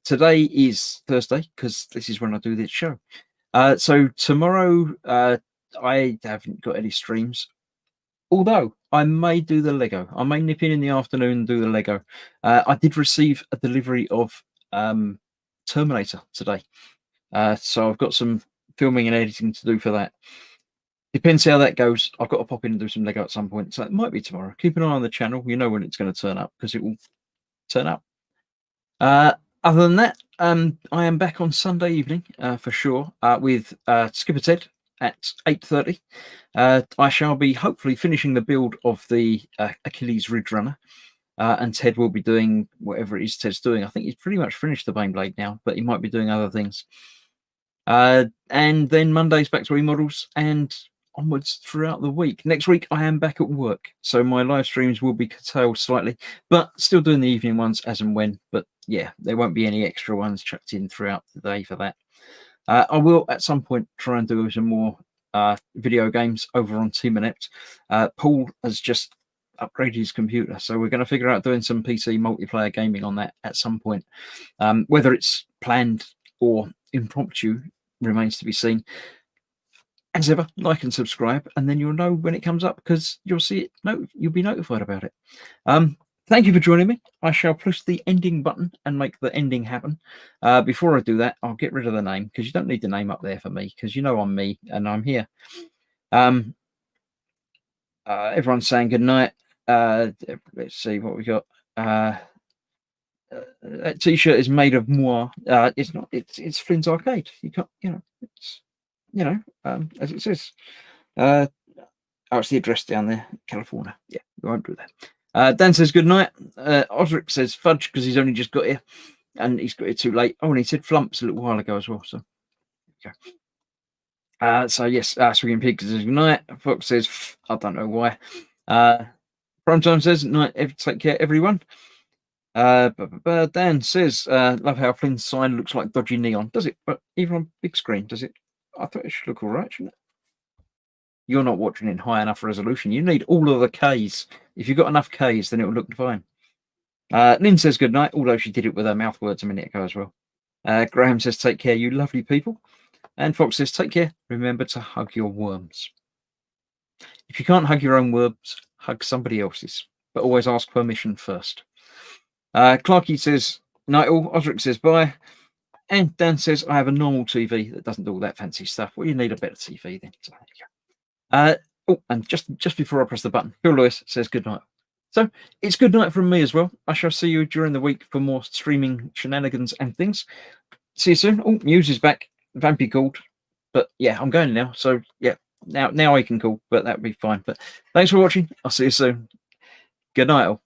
Today is Thursday because this is when I do this show. So tomorrow, I haven't got any streams, although I may do the Lego. I may nip in the afternoon and do the Lego. I did receive a delivery of Terminator today. So I've got some filming and editing to do for that. Depends how that goes. I've got to pop in and do some Lego at some point. So it might be tomorrow. Keep an eye on the channel. You know when it's going to turn up because it will turn up. Other than that, I am back on Sunday evening for sure with Skipper Ted at 8:30. I shall be hopefully finishing the build of the Achilles Ridge Runner, and Ted will be doing whatever it is Ted's doing. I think he's pretty much finished the Baneblade now, but he might be doing other things. And then Monday's back to remodels and onwards throughout the week. Next week I am back at work, so my live streams will be curtailed slightly, but still doing the evening ones as and when. But yeah, there won't be any extra ones chucked in throughout the day for that. I will at some point try and do some more video games over on Team Inept. Paul has just upgraded his computer, so we're going to figure out doing some PC multiplayer gaming on that at some point. Whether it's planned or impromptu remains to be seen. As ever, like and subscribe, and then you'll know when it comes up because you'll see it. No, you'll be notified about it. Thank you for joining me. I shall push the ending button and make the ending happen. Before I do that, I'll get rid of the name because you don't need the name up there for me because you know I'm me and I'm here. Everyone's saying good night. Let's see what we got. That T-shirt is made of moi. It's not. It's Flynn's Arcade. You can't. It's as it says. Oh, it's the address down there, California. Yeah, we won't do that. Dan says good night. Osric says fudge because he's only just got here and he's got here too late. Oh, and he said flumps a little while ago as well. So, okay. So yes, Swinging Pig says good night. Fox says I don't know why. Primetime says night. Take care, everyone. Dan says love how Flynn's sign looks like dodgy neon. Does it? But even on big screen, does it? I thought it should look all right, shouldn't it? You're not watching in high enough resolution. You need all of the Ks. If you've got enough Ks, then it will look fine. Lynn says good night, although she did it with her mouth words a minute ago as well. Graham says take care, you lovely people. And Fox says take care. Remember to hug your worms. If you can't hug your own worms, hug somebody else's. But always ask permission first. Clarky says night all. Osric says bye. And Dan says, I have a normal TV that doesn't do all that fancy stuff. Well, you need a better TV then. So there you go. And just before I press the button, Phil Lewis says good night. So it's good night from me as well. I shall see you during the week for more streaming shenanigans and things. See you soon. Oh, Muse is back. Vampy called. But yeah, I'm going now. So yeah, now I can call, but that would be fine. But thanks for watching. I'll see you soon. Good night all.